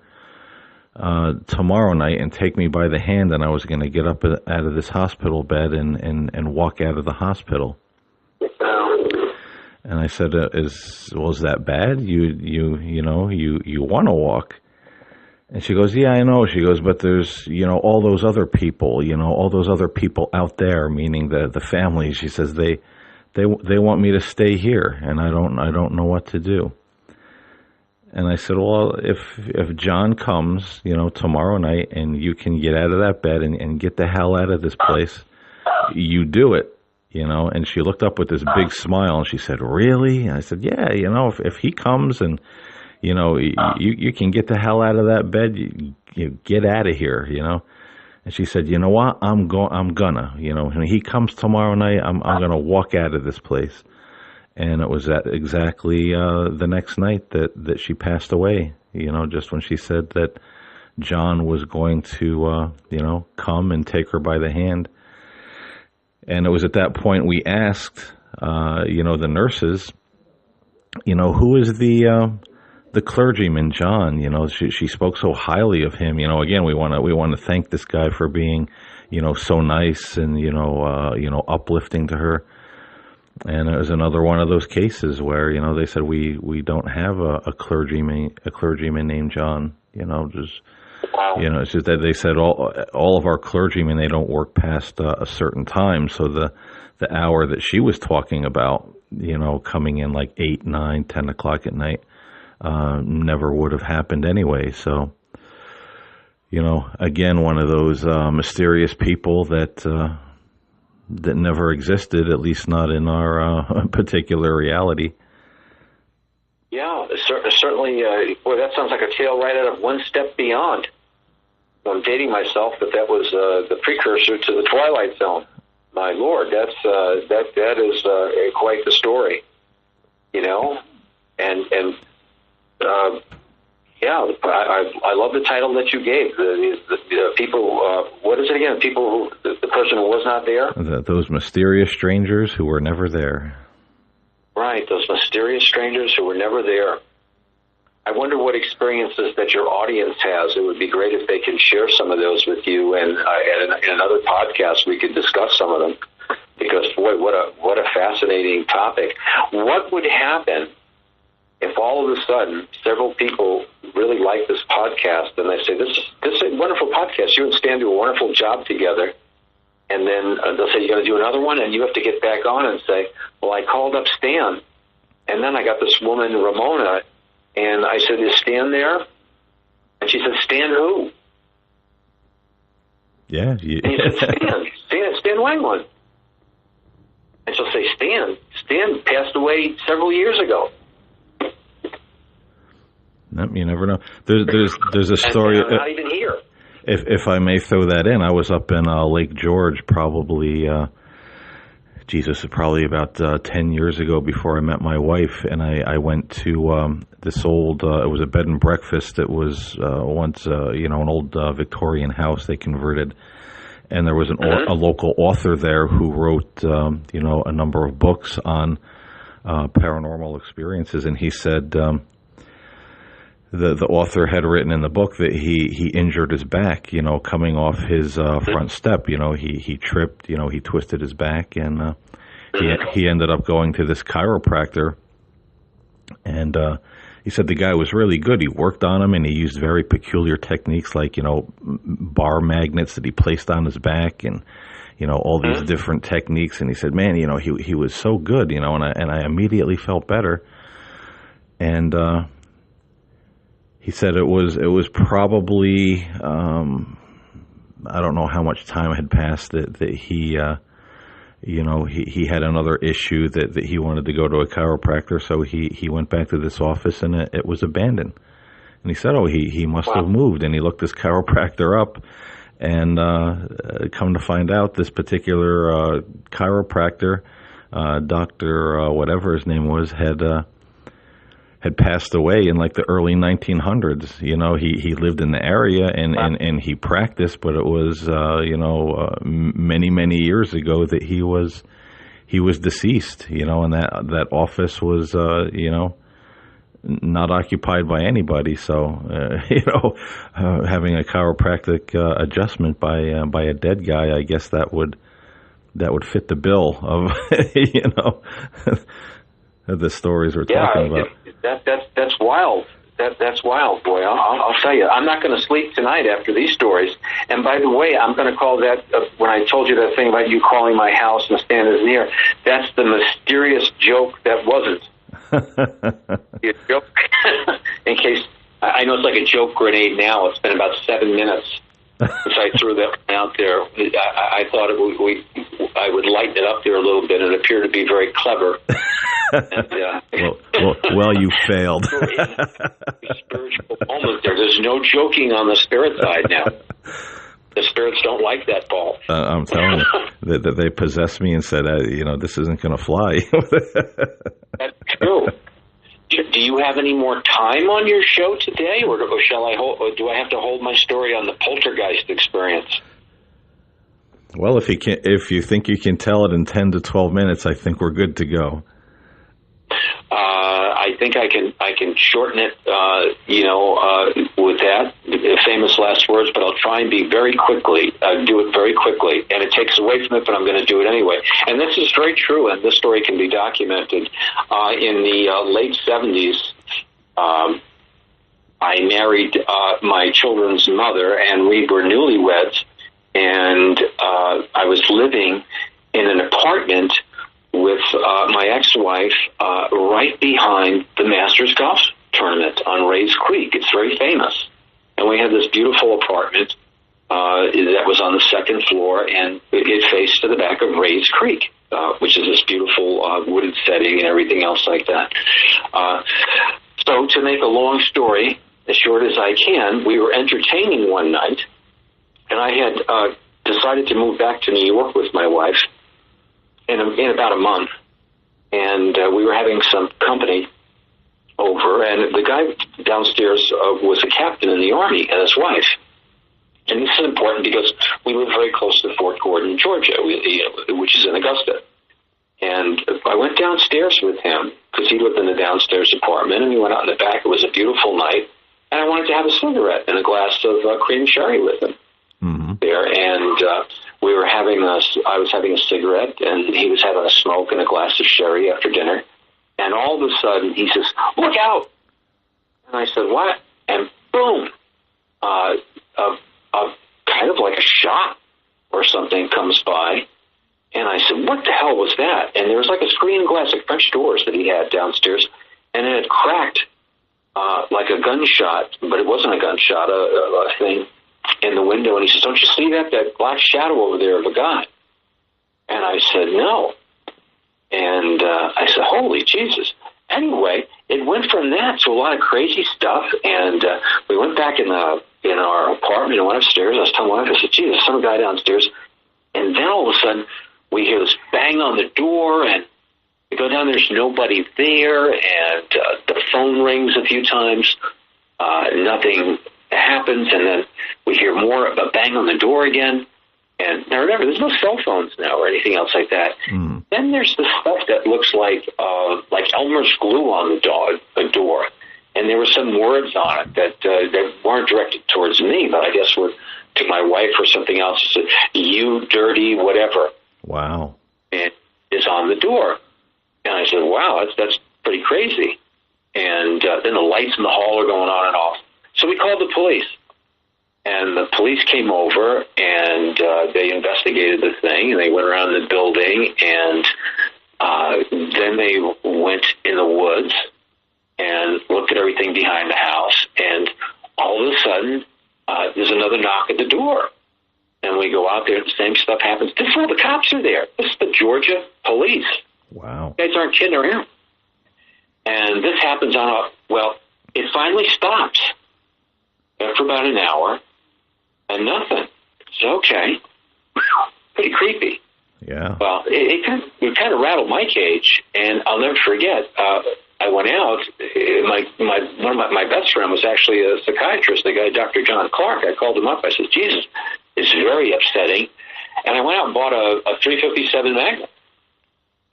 tomorrow night and take me by the hand, and I was going to get up out of this hospital bed and walk out of the hospital. And I said, is that bad? You want to walk? And she goes, yeah, I know. She goes, but there's, all those other people, all those other people out there, meaning the family. She says, they want me to stay here, and I don't know what to do. And I said, well, if John comes, tomorrow night, and you can get out of that bed and get the hell out of this place, you do it, And she looked up with this big smile, and she said, really? And I said, yeah, if he comes and, you can get the hell out of that bed, you get out of here, And she said, you know what? I'm gonna, when he comes tomorrow night, I'm gonna walk out of this place. And it was exactly the next night that she passed away, just when she said that John was going to, come and take her by the hand. And it was at that point we asked, the nurses, who is the clergyman, John? She spoke so highly of him. Again, we want to thank this guy for being, so nice and, uplifting to her. And it was another one of those cases where, they said, we don't have a clergyman named John, it's just that they said all of our clergymen, they don't work past a certain time. So the hour that she was talking about, coming in like 8, 9, 10 o'clock at night, never would have happened anyway. So, again, one of those mysterious people that never existed, at least not in our particular reality. Yeah, certainly. Boy, that sounds like a tale right out of One Step Beyond. I'm dating myself, but that was the precursor to the Twilight Zone. My Lord, that is quite the story, and yeah, I love the title that you gave. The people, what is it again? People who, the person who was not there? Those mysterious strangers who were never there. Right, those mysterious strangers who were never there. I wonder what experiences that your audience has. It would be great if they can share some of those with you, and in another podcast we could discuss some of them. Because boy, what a fascinating topic. What would happen if all of a sudden several people really like this podcast and they say, this is a wonderful podcast, you and Stan do a wonderful job together, and then they'll say, you're going to do another one, and you have to get back on and say, well, I called up Stan, and then I got this woman, Ramona, and I said, is Stan there? And she said, Stan who? Yeah. And he said, Stan Wanglund. And she'll say, Stan passed away several years ago. You never know. There's a story. And not even here. If I may throw that in, I was up in Lake George probably, probably about 10 years ago before I met my wife, and I went to this old, it was a bed and breakfast. It was once, an old Victorian house they converted, and there was a local author there who wrote, a number of books on paranormal experiences, and he said the author had written in the book that he injured his back, coming off his front step. He tripped, he twisted his back, and he ended up going to this chiropractor, and he said the guy was really good. He worked on him, and he used very peculiar techniques like, bar magnets that he placed on his back, and all these different techniques. And he said, man, he was so good, and I immediately felt better. And he said it was probably I don't know how much time had passed that he he had another issue that he wanted to go to a chiropractor, so he went back to this office, and it was abandoned. And he said, he must have moved, and he looked this chiropractor up, and come to find out this particular chiropractor, Dr. Whatever his name was, had passed away in like the early 1900s. He lived in the area and he practiced, but it was many years ago that he was deceased. And that office was not occupied by anybody. So having a chiropractic adjustment by a dead guy, I guess that would fit the bill of the stories we're Yeah, talking about. that's wild. That's wild, boy. I'll tell you. I'm not going to sleep tonight after these stories. And by the way, I'm going to call that, when I told you that thing about you calling my house and Stan is near, that's the mysterious joke that wasn't. A joke. In case, I know it's like a joke grenade now. It's been about 7 minutes since I threw that out there. I thought I would lighten it up there a little bit and appear to be very clever. And, well, you failed. Spiritual moment there. There's no joking on the spirit side now. The spirits don't like that ball. I'm telling you, that they possessed me and said, this isn't going to fly. That's true. Do you have any more time on your show today, or shall I hold? Or do I have to hold my story on the poltergeist experience? Well, if you think you can tell it in 10 to 12 minutes, I think we're good to go. I think I can shorten it, with that famous last words, but I'll try and be very quickly, do it very quickly, and it takes away from it, but I'm going to do it anyway. And this is very true, and this story can be documented. In the late 70s, I married my children's mother, and we were newlyweds, and I was living in an apartment with my ex-wife right behind the Masters Golf Tournament on Rays Creek. It's very famous. And we had this beautiful apartment that was on the second floor, and it faced to the back of Rays Creek, which is this beautiful wooded setting and everything else like that. So to make a long story as short as I can, we were entertaining one night, and I had decided to move back to New York with my wife in about a month, and we were having some company over, and the guy downstairs was a captain in the Army, and his wife. And this is important because we live very close to Fort Gordon, Georgia, which is in Augusta. And I went downstairs with him because he lived in the downstairs apartment, and we went out in the back. It was a beautiful night, and I wanted to have a cigarette and a glass of cream sherry with him there, and we were I was having a cigarette, and he was having a smoke and a glass of sherry after dinner. And all of a sudden, he says, "Look out!" And I said, "What?" And boom, kind of like a shot or something comes by. And I said, "What the hell was that?" And there was like a screen glass, like French doors that he had downstairs, and it had cracked like a gunshot, but it wasn't a gunshot, a thing in the window. And he says, "Don't you see that black shadow over there of a guy?" And I said, "No." And I said, "Holy Jesus." Anyway, it went from that to a lot of crazy stuff, and we went back in our apartment and went upstairs. I was telling my wife, I said, "Jesus, some guy downstairs." And then all of a sudden, we hear this bang on the door, and we go down, there's nobody there, and the phone rings a few times. Nothing happens, and then we hear more of a bang on the door again. And now remember, there's no cell phones now or anything else like that. Then there's the stuff that looks like Elmer's glue on the door. And there were some words on it that weren't directed towards me, but I guess were to my wife or something else. It said, "You dirty whatever." Wow. And is on the door. And I said, "Wow, that's pretty crazy." And then the lights in the hall are going on and off. So we called the police. And the police came over, and they investigated the thing, and they went around the building, and then they went in the woods and looked at everything behind the house, and all of a sudden, there's another knock at the door. And we go out there, the same stuff happens. This is where the cops are there. This is the Georgia police. Wow. You guys aren't kidding around. And this happens it finally stops after about an hour. And nothing. So, okay. Pretty creepy. Yeah. Well, it kind of rattled my cage, and I'll never forget. I went out. One of my best friend was actually a psychiatrist, the guy, Dr. John Clark. I called him up. I said, "Jesus, it's very upsetting." And I went out and bought a .357 Magnum,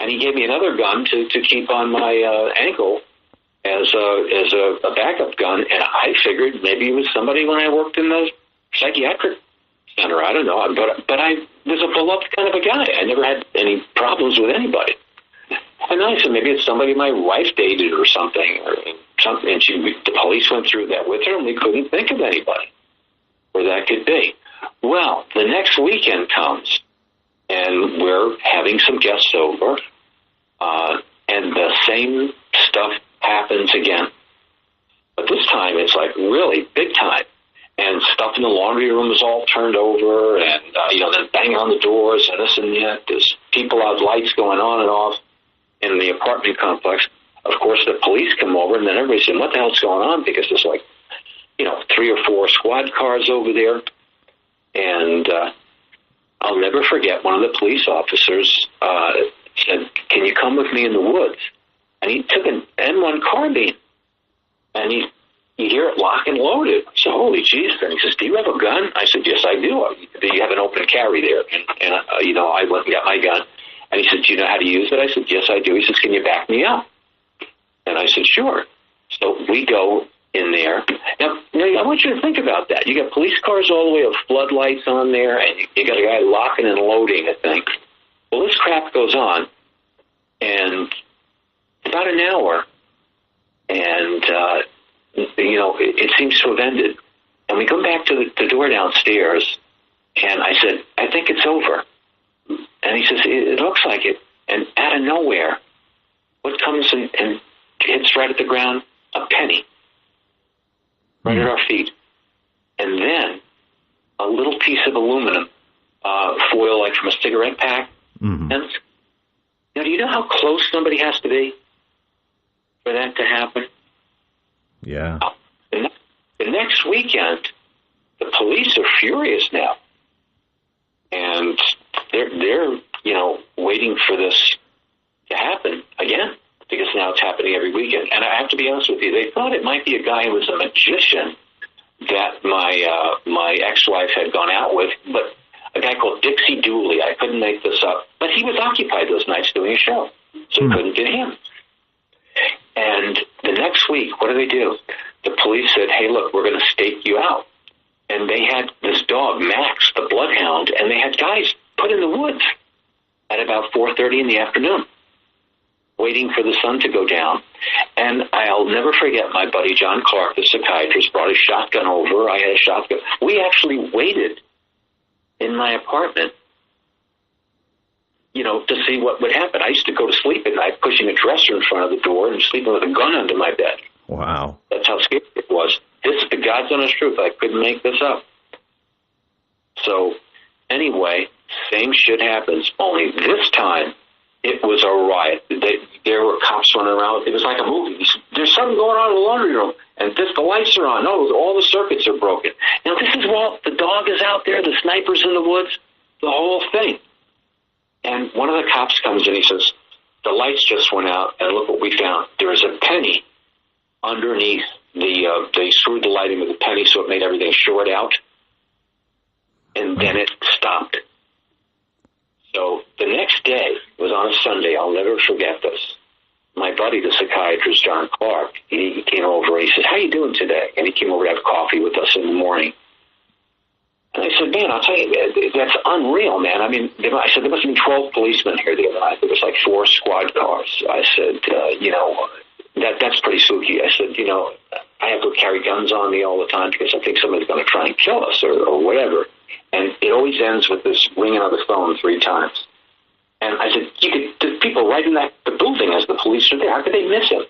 and he gave me another gun to keep on my ankle as a backup gun. And I figured maybe it was somebody when I worked in the psychiatric center. I don't know, but I was a beloved kind of a guy. I never had any problems with anybody. And I said, maybe it's somebody my wife dated or something, and the police went through that with her, and we couldn't think of anybody where that could be. Well, the next weekend comes, and we're having some guests over, and the same stuff happens again. But this time, it's like really big time. And stuff in the laundry room is all turned over, and, then banging on the doors and this and that. There's people out, lights going on and off in the apartment complex. Of course, the police come over, and then everybody said, what the hell's going on? Because there's 3 or 4 squad cars over there. And I'll never forget, one of the police officers said, can you come with me in the woods? And he took an M1 carbine, and you hear it lock and loaded. So, holy jeez. And he says, do you have a gun? I said, yes, I do. Do you have an open carry there? And I went and got my gun. And he said, do you know how to use it? I said, yes, I do. He says, can you back me up? And I said, sure. So we go in there. Now, I want you to think about that. You got police cars all the way with floodlights on there, and you got a guy locking and loading a thing. Well, this crap goes on, and about an hour, and, it seems to have ended. And we come back to the door downstairs, and I said, I think it's over. And he says, it looks like it. And out of nowhere, what comes and hits right at the ground? A penny. Right at our feet. And then a little piece of aluminum foil, like from a cigarette pack. Mm-hmm. And now, do you know how close somebody has to be for that to happen? Yeah. The next weekend, the police are furious now. And they're waiting for this to happen again, because now it's happening every weekend. And I have to be honest with you, they thought it might be a guy who was a magician that my ex-wife had gone out with, but a guy called Dixie Dooley. I couldn't make this up. But he was occupied those nights doing a show, so couldn't get him. And the next week, what do? The police said, hey, look, we're going to stake you out. And they had this dog, Max, the bloodhound, and they had guys put in the woods at about 4:30 in the afternoon, waiting for the sun to go down. And I'll never forget, my buddy John Clark, the psychiatrist, brought his shotgun over. I had a shotgun. We actually waited in my apartment, to see what would happen. I used to go to sleep at night pushing a dresser in front of the door and sleeping with a gun under my bed. Wow. That's how scary it was. This is the God's honest truth. I couldn't make this up. So, anyway, same shit happens, only this time it was a riot. There were cops running around. It was like a movie. There's something going on in the laundry room, and the lights are on. No, all the circuits are broken. Now, this is while the dog is out there, the sniper's in the woods, the whole thing. And one of the cops comes in, he says, the lights just went out, and look what we found. There is a penny underneath they screwed the lighting with a penny so it made everything short out, and then it stopped. So the next day, it was on a Sunday, I'll never forget this. My buddy, the psychiatrist, John Clark, he came over, he said, how you doing today? And he came over to have coffee with us in the morning. And I said, man, I'll tell you, that's unreal, man. I mean, I said, there must have been 12 policemen here the other night. There was like 4 squad cars. I said, that's pretty spooky. I said, I have to carry guns on me all the time because I think somebody's going to try and kill us or whatever. And it always ends with this ringing of the phone 3 times. And I said, there's people right in the building as the police are there. How could they miss him?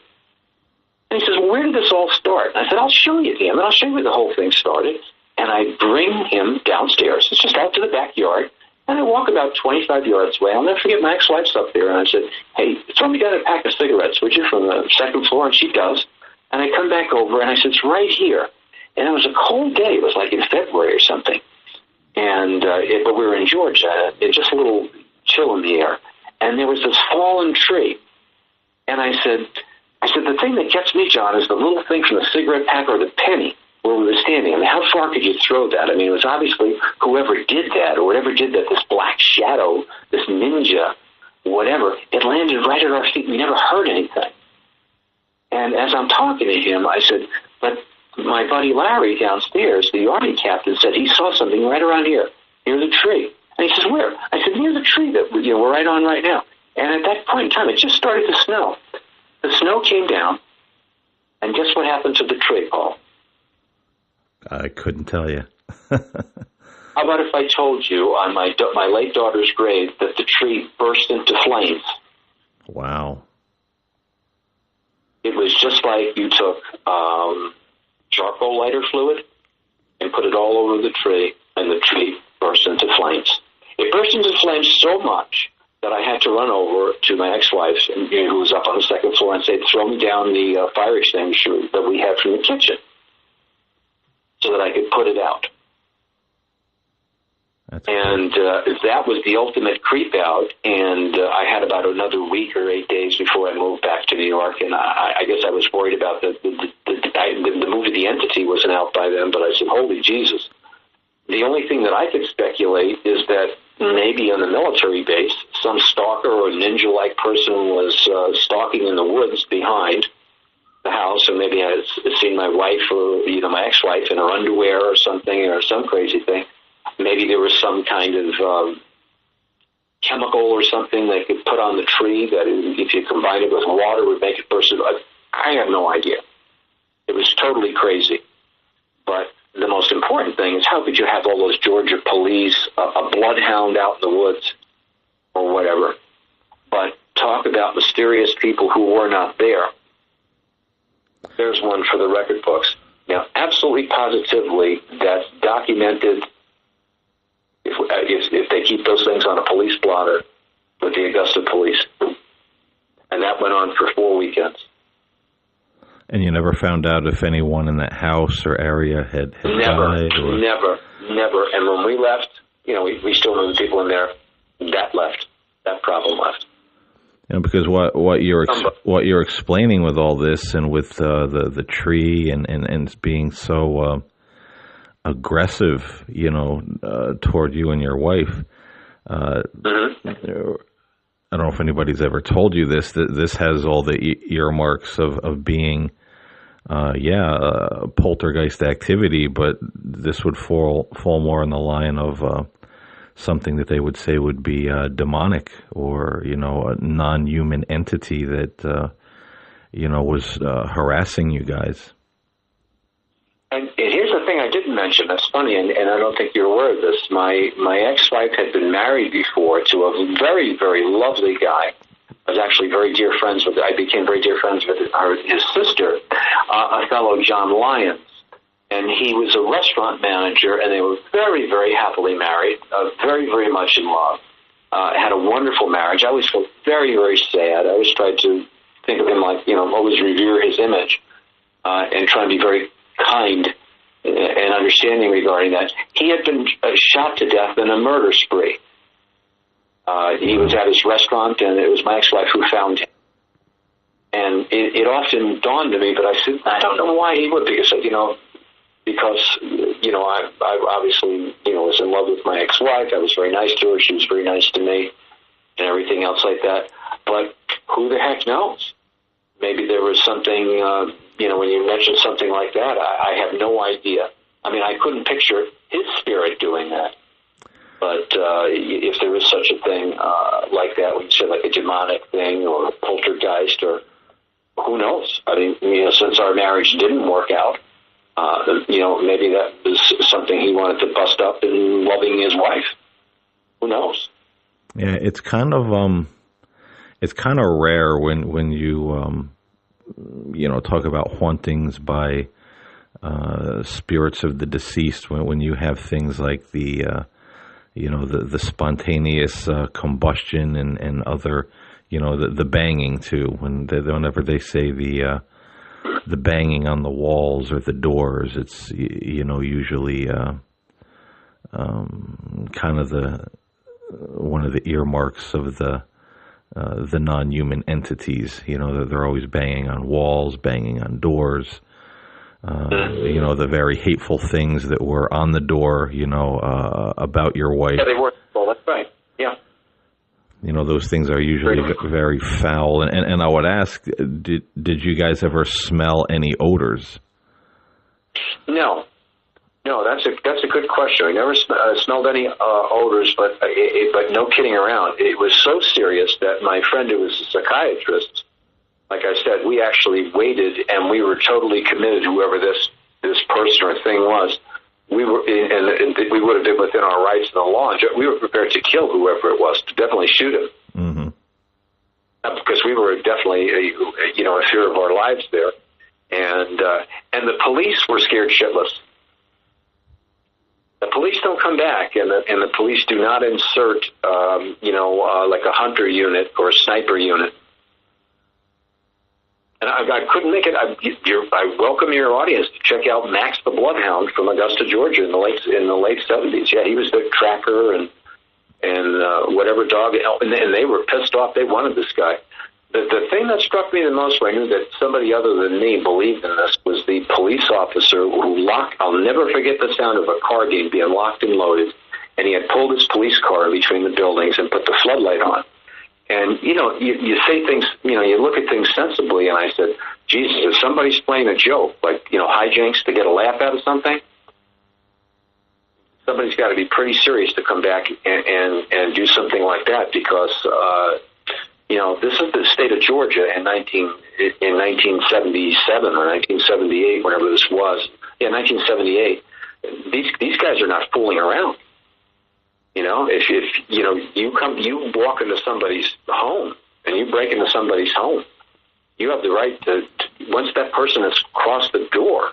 And he says, well, where did this all start? And I said, I'll show you, Dan. I'll show you where the whole thing started. And I bring him downstairs. It's just out to the backyard. And I walk about 25 yards away. I'll never forget my ex-wife's up there. And I said, hey, throw me down a pack of cigarettes, would you, from the 2nd floor? And she does. And I come back over, and I said, it's right here. And it was a cold day. It was like in February or something. And but we were in Georgia. It just a little chill in the air. And there was this fallen tree. And I said, the thing that gets me, John, is the little thing from the cigarette pack or the penny where we were standing. I mean, how far could you throw that? I mean, it was obviously whoever did that or whatever did that, this black shadow, this ninja, whatever, it landed right at our feet. We never heard anything. And as I'm talking to him, I said, but my buddy Larry downstairs, the Army captain, said he saw something right around here, near the tree. And he says, where? I said, near the tree that we're right on right now. And at that point in time, it just started to snow. The snow came down, and guess what happened to the tree, Paul? I couldn't tell you. How about if I told you on my late daughter's grave that the tree burst into flames? Wow. It was just like you took charcoal lighter fluid and put it all over the tree, and the tree burst into flames. It burst into flames so much that I had to run over to my ex-wife, who was up on the second floor, and say, throw me down the fire extinguisher that we had from the kitchen so that I could put it out. And that was the ultimate creep out, and I had about another week or 8 days before I moved back to New York, and I guess I was worried about the movie The Entity wasn't out by then, but I said, holy Jesus. The only thing that I could speculate is that maybe on the military base, some stalker or ninja-like person was stalking in the woods behind the house, and maybe I had seen my wife or my ex-wife in her underwear or something, or some crazy thing. Maybe there was some kind of chemical or something they could put on the tree that if you combine it with water would make it burst. I have no idea. It was totally crazy. But the most important thing is, how could you have all those Georgia police, a bloodhound out in the woods or whatever, but talk about mysterious people who were not there? There's one for the record books. Now, absolutely positively, that's documented. If they keep those things on a police blotter with the Augusta police. And that went on for 4 weekends. And you never found out if anyone in that house or area had died? Or... Never. And when we left, we still knew the people in there. That left. That problem left. Because what you're explaining with all this, and with the tree and being so aggressive, toward you and your wife. I don't know if anybody's ever told you this. That this has all the earmarks of being, poltergeist activity, but this would fall more in the line of something that they would say would be demonic, or a non-human entity that was harassing you guys. And here's the thing I didn't mention that's funny, and I don't think you're aware of this. My ex-wife had been married before to a very, very lovely guy. I was actually very dear friends with. I became very dear friends with his sister, a fellow John Lyons. And he was a restaurant manager, and they were very, very happily married, very, very much in love. Had a wonderful marriage. I always felt very, very sad. I always tried to think of him like, always revere his image, and try and be very kind and understanding regarding that. He had been shot to death in a murder spree. He was at his restaurant, and it was my ex-wife who found him. And it often dawned on me, but I said, I don't know why he would, because I obviously, was in love with my ex-wife. I was very nice to her. She was very nice to me and everything else like that. But who the heck knows? Maybe there was something, when you mentioned something like that, I have no idea. I mean, I couldn't picture his spirit doing that. But if there was such a thing like that, when you said like a demonic thing or a poltergeist, or who knows? I mean, since our marriage didn't work out, maybe that was something he wanted to bust up in loving his wife. Who knows? Yeah, it's kind of rare when you talk about hauntings by spirits of the deceased, when you have things like the spontaneous combustion and other, the banging too. Whenever they say the banging on the walls or the doors, it's usually kind of one of the earmarks of the non-human entities. They're always banging on walls, banging on doors. The very hateful things that were on the door, about your wife. Yeah, they were. Well, that's right. Yeah. Those things are usually very foul. And I would ask, did you guys ever smell any odors? No. No, that's a good question. We never smelled any odors, but no kidding around. It was so serious that my friend, who was a psychiatrist, like I said, we actually waited, and we were totally committed. Whoever this person or thing was, we were, and we would have been within our rights in the law. We were prepared to kill whoever it was, to definitely shoot him, because we were definitely, in fear of our lives there, and the police were scared shitless. The police don't come back, and the police do not insert, like a hunter unit or a sniper unit. And I couldn't make it. I welcome your audience to check out Max the Bloodhound from Augusta, Georgia, in the late 70s. Yeah, he was the tracker and whatever dog, and they were pissed off. They wanted this guy. The thing that struck me the most, when I knew that somebody other than me believed in this, was the police officer who locked. I'll never forget the sound of a car being locked and loaded, and he had pulled his police car between the buildings and put the floodlight on. And, you say things, you look at things sensibly, and I said, Jesus, if somebody's playing a joke, like, hijinks to get a laugh out of something, somebody's got to be pretty serious to come back and do something like that, because, this is the state of Georgia in 1977 or 1978, whenever this was. Yeah, 1978. These guys are not fooling around. If you walk into somebody's home and you break into somebody's home, you have the right to once that person has crossed the door,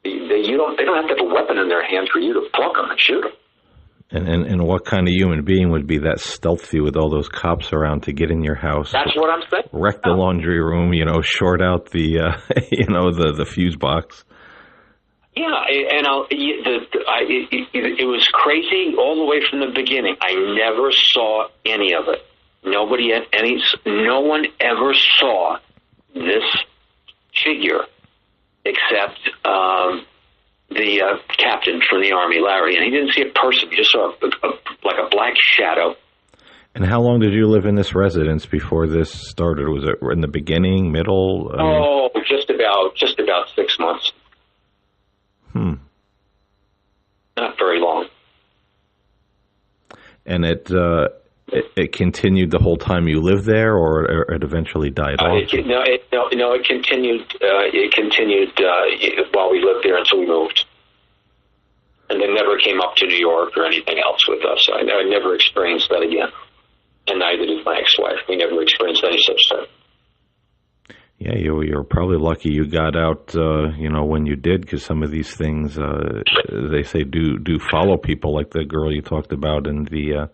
they don't have to have a weapon in their hand for you to pluck them and shoot them. And what kind of human being would be that stealthy with all those cops around to get in your house? That's what I'm saying. Wreck the laundry room, short out the, the fuse box. Yeah, and it was crazy all the way from the beginning. I never saw any of it. No one ever saw this figure except the captain from the Army, Larry, and he didn't see a person. He just saw like a black shadow. And how long did you live in this residence before this started? Was it in the beginning, middle? Just about 6 months. Not very long. And it continued the whole time you lived there, or it eventually died off? It continued. It continued while we lived there until we moved, and then never came up to New York or anything else with us. I never experienced that again, and neither did my ex-wife. We never experienced any such thing. Yeah, you're probably lucky you got out, when you did, because some of these things, they say do follow people, like the girl you talked about in the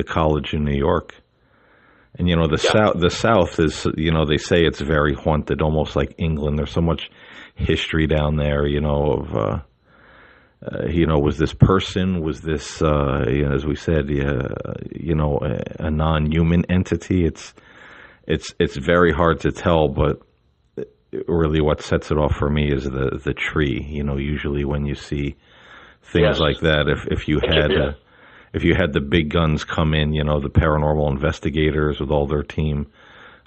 college in New York. And, the South is, they say it's very haunted, almost like England. There's so much history down there, of, was this person, was this, as we said, a non-human entity? It's very hard to tell, but really what sets it off for me is the tree. Usually when you see things like that, if you had the big guns come in, the paranormal investigators with all their team,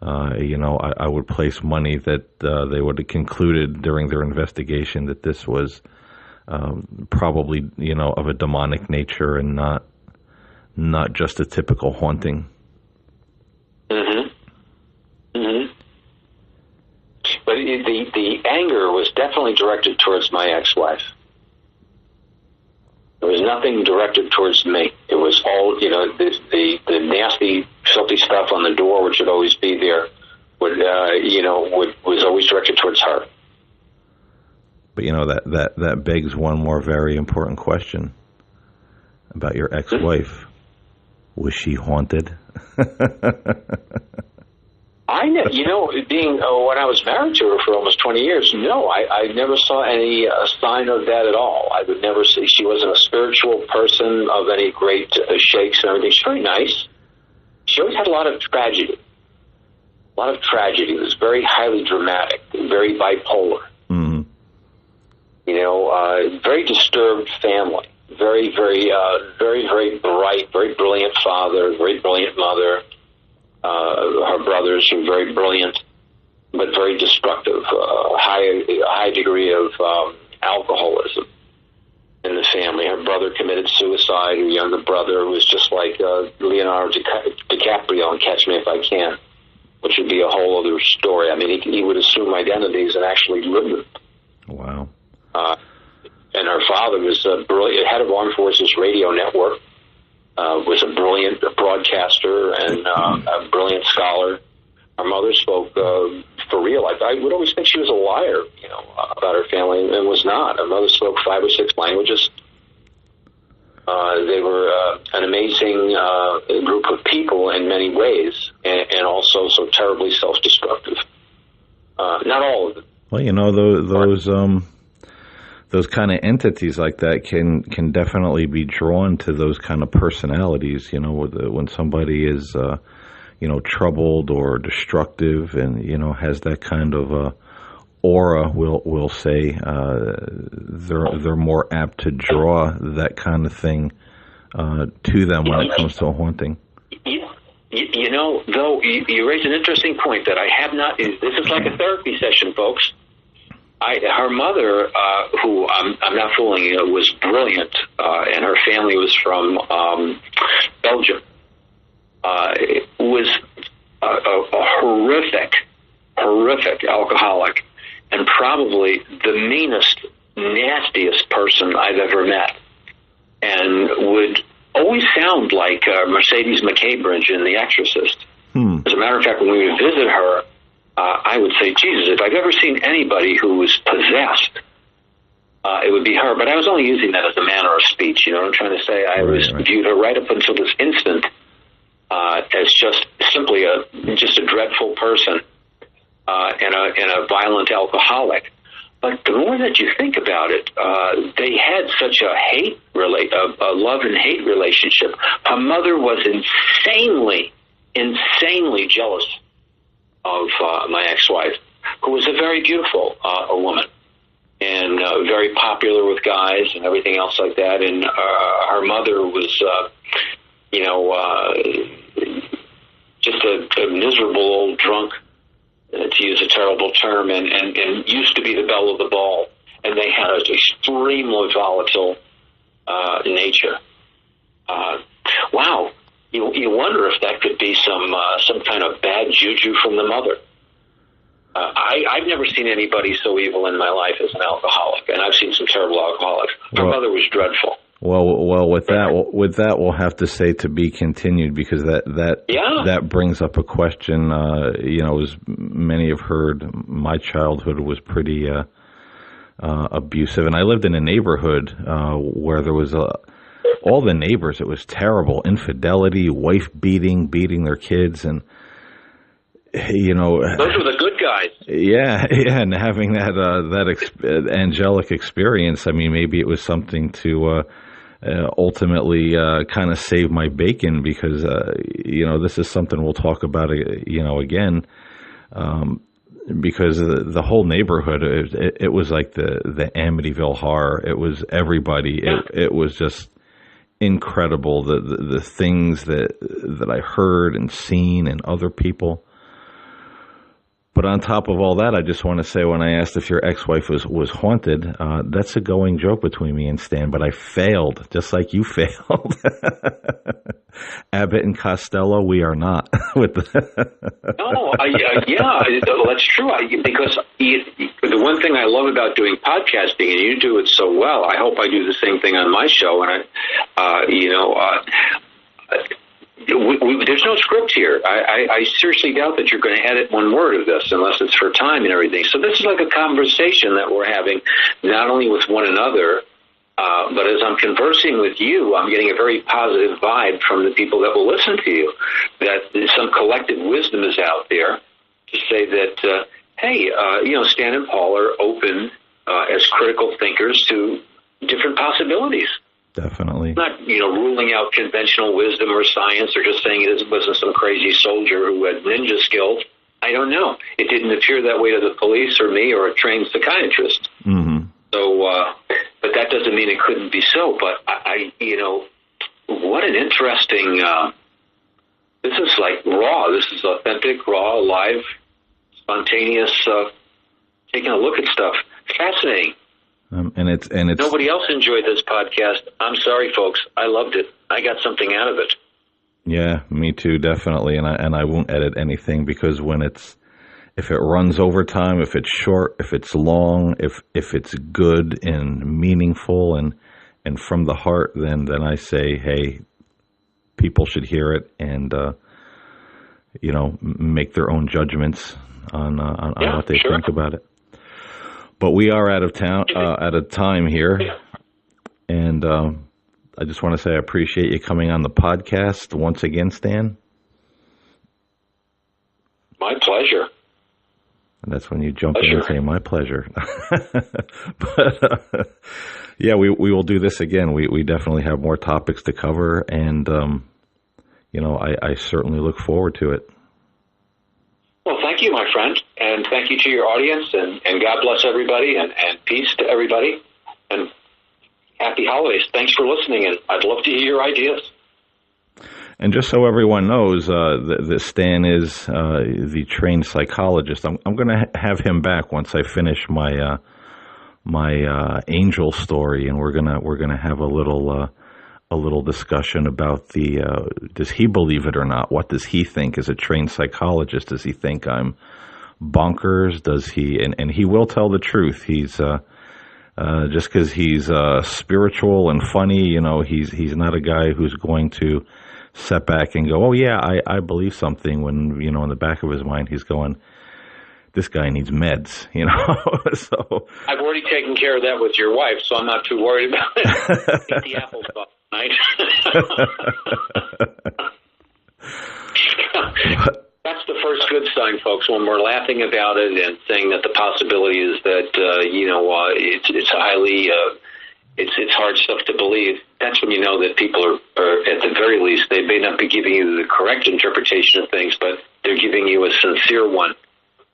I would place money that they would have concluded during their investigation that this was probably, of a demonic nature and not just a typical haunting. But the anger was definitely directed towards my ex-wife. There was nothing directed towards me. It was all, the nasty, filthy stuff on the door, which would always be there, was always directed towards her. But that begs one more very important question about your ex-wife. Was she haunted? Being when I was married to her for almost 20 years, no, I never saw any sign of that at all. I would never see. She wasn't a spiritual person of any great shakes and everything. She's very nice. She always had a lot of tragedy. It was very highly dramatic, very bipolar. Mm-hmm. Very disturbed family. Very, very, very bright, very brilliant father, very brilliant mother. Her brothers were very brilliant, but very destructive. High degree of alcoholism. in the family. Her brother committed suicide. Her younger brother was just like Leonardo DiCaprio in Catch Me If I Can, which would be a whole other story. I mean, he would assume identities and actually live them. Wow. And her father was a brilliant head of Armed Forces Radio Network, was a brilliant broadcaster and a brilliant scholar. Her mother spoke for real. I would always think she was a liar, about her family, and was not. Her mother spoke 5 or 6 languages. They were an amazing group of people in many ways, and also so terribly self-destructive. Not all of them. Well, those kind of entities like that can definitely be drawn to those kind of personalities. When somebody is troubled or destructive, and has that kind of aura, we'll say, they're more apt to draw that kind of thing to them when it comes to a haunting. Though you raise an interesting point that I have not. This is like a therapy session, folks. Her mother, who I'm not fooling you, was brilliant, and her family was from Belgium. Was a horrific alcoholic, and probably the meanest, nastiest person I've ever met, and would always sound like Mercedes McCambridge in The Exorcist. As a matter of fact, when we would visit her, I would say, Jesus, if I've ever seen anybody who was possessed, it would be her. But I was only using that as a manner of speech. You know what I'm trying to say? I viewed her right up until this instant as just simply a dreadful person and a violent alcoholic. But the more that you think about it, they had such a love and hate relationship. Her mother was insanely jealous of my ex-wife, who was a very beautiful a woman, and very popular with guys and everything else like that. And her mother was, just a miserable old drunk, to use a terrible term, and used to be the belle of the ball. And they had an extremely volatile nature. Wow. You wonder if that could be some kind of bad juju from the mother. I've never seen anybody so evil in my life as an alcoholic, and I've seen some terrible alcoholics. Her mother was dreadful. Well, with that, we'll have to say to be continued, because that brings up a question. As many have heard, my childhood was pretty abusive, and I lived in a neighborhood where there was all the neighbors. It was terrible. Infidelity, wife beating their kids, and those were the good guys. Yeah, and having that angelic experience. I mean, maybe it was something to ultimately kind of save my bacon, because this is something we'll talk about again. Because the whole neighborhood, it was like the Amityville Horror. It was everybody. It was just incredible, the things that I heard and seen and other people. But on top of all that, I just want to say, when I asked if your ex-wife was haunted, that's a going joke between me and Stan, but I failed, just like you failed. Abbott and Costello, we are not. No, that's true. Because the one thing I love about doing podcasting, and you do it so well, I hope I do the same thing on my show, and there's no script here. I seriously doubt that you're going to edit one word of this unless it's for time and everything. So this is like a conversation that we're having, not only with one another, but as I'm conversing with you, I'm getting a very positive vibe from the people that will listen to you, that some collective wisdom is out there to say that, hey, Stan and Paul are open as critical thinkers to different possibilities. Definitely. Not, ruling out conventional wisdom or science, or just saying it wasn't some crazy soldier who had ninja skills. I don't know. It didn't appear that way to the police or me or a trained psychiatrist. Mm-hmm. So, but that doesn't mean it couldn't be so. But what an interesting, this is like raw. This is authentic, raw, live, spontaneous, taking a look at stuff. Fascinating. And it's nobody else enjoyed this podcast. I'm sorry, folks. I loved it. I got something out of it. Yeah, me too, definitely. And I won't edit anything, because if it runs over time, if it's short, if it's long, if it's good and meaningful and from the heart, then I say, hey, people should hear it and make their own judgments on what they think about it. But we are out of time here, and I just want to say I appreciate you coming on the podcast once again, Stan. My pleasure. And that's when you jump in and say, my pleasure. But yeah, we will do this again. We definitely have more topics to cover, and I certainly look forward to it. Well, thank you, my friend, and thank you to your audience, and God bless everybody, and peace to everybody, and happy holidays. Thanks for listening, and I'd love to hear your ideas. And just so everyone knows, that Stan is the trained psychologist. I'm going to have him back once I finish my angel story, and we're gonna have a little discussion about does he believe it or not? What does he think as a trained psychologist? Does he think I'm bonkers? Does he? And he will tell the truth. He's just because he's spiritual and funny, he's not a guy who's going to set back and go, oh yeah, I believe something, when in the back of his mind he's going, this guy needs meds, So I've already taken care of that with your wife, so I'm not too worried about it. Eat the applesauce tonight. That's the first good sign, folks, when we're laughing about it and saying that the possibility is that it's highly it's hard stuff to believe. That's when you know that people are at the very least, they may not be giving you the correct interpretation of things, but they're giving you a sincere one.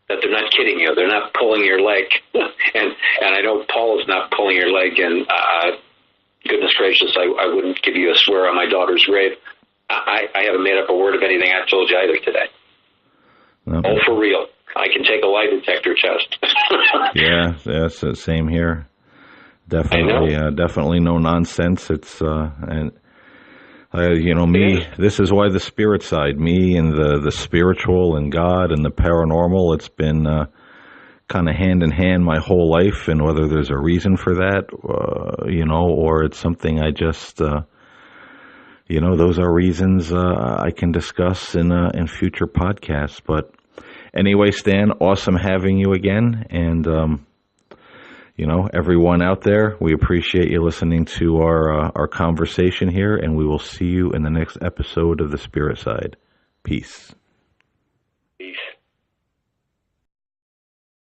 That they're not kidding you. They're not pulling your leg. and I know Paul is not pulling your leg. And goodness gracious, I wouldn't give you a swear on my daughter's grave. I haven't made up a word of anything I've told you either today. Okay. All for real. I can take a lie detector test. Yeah, that's the same here. Definitely no nonsense. It's me, this is why the spirit side, me and the spiritual and God and the paranormal, it's been kind of hand in hand my whole life. And whether there's a reason for that, or it's something I just, those are reasons I can discuss in future podcasts. But anyway, Stan, awesome having you again. And, everyone out there, we appreciate you listening to our conversation here, and we will see you in the next episode of The Spirit Side. Peace.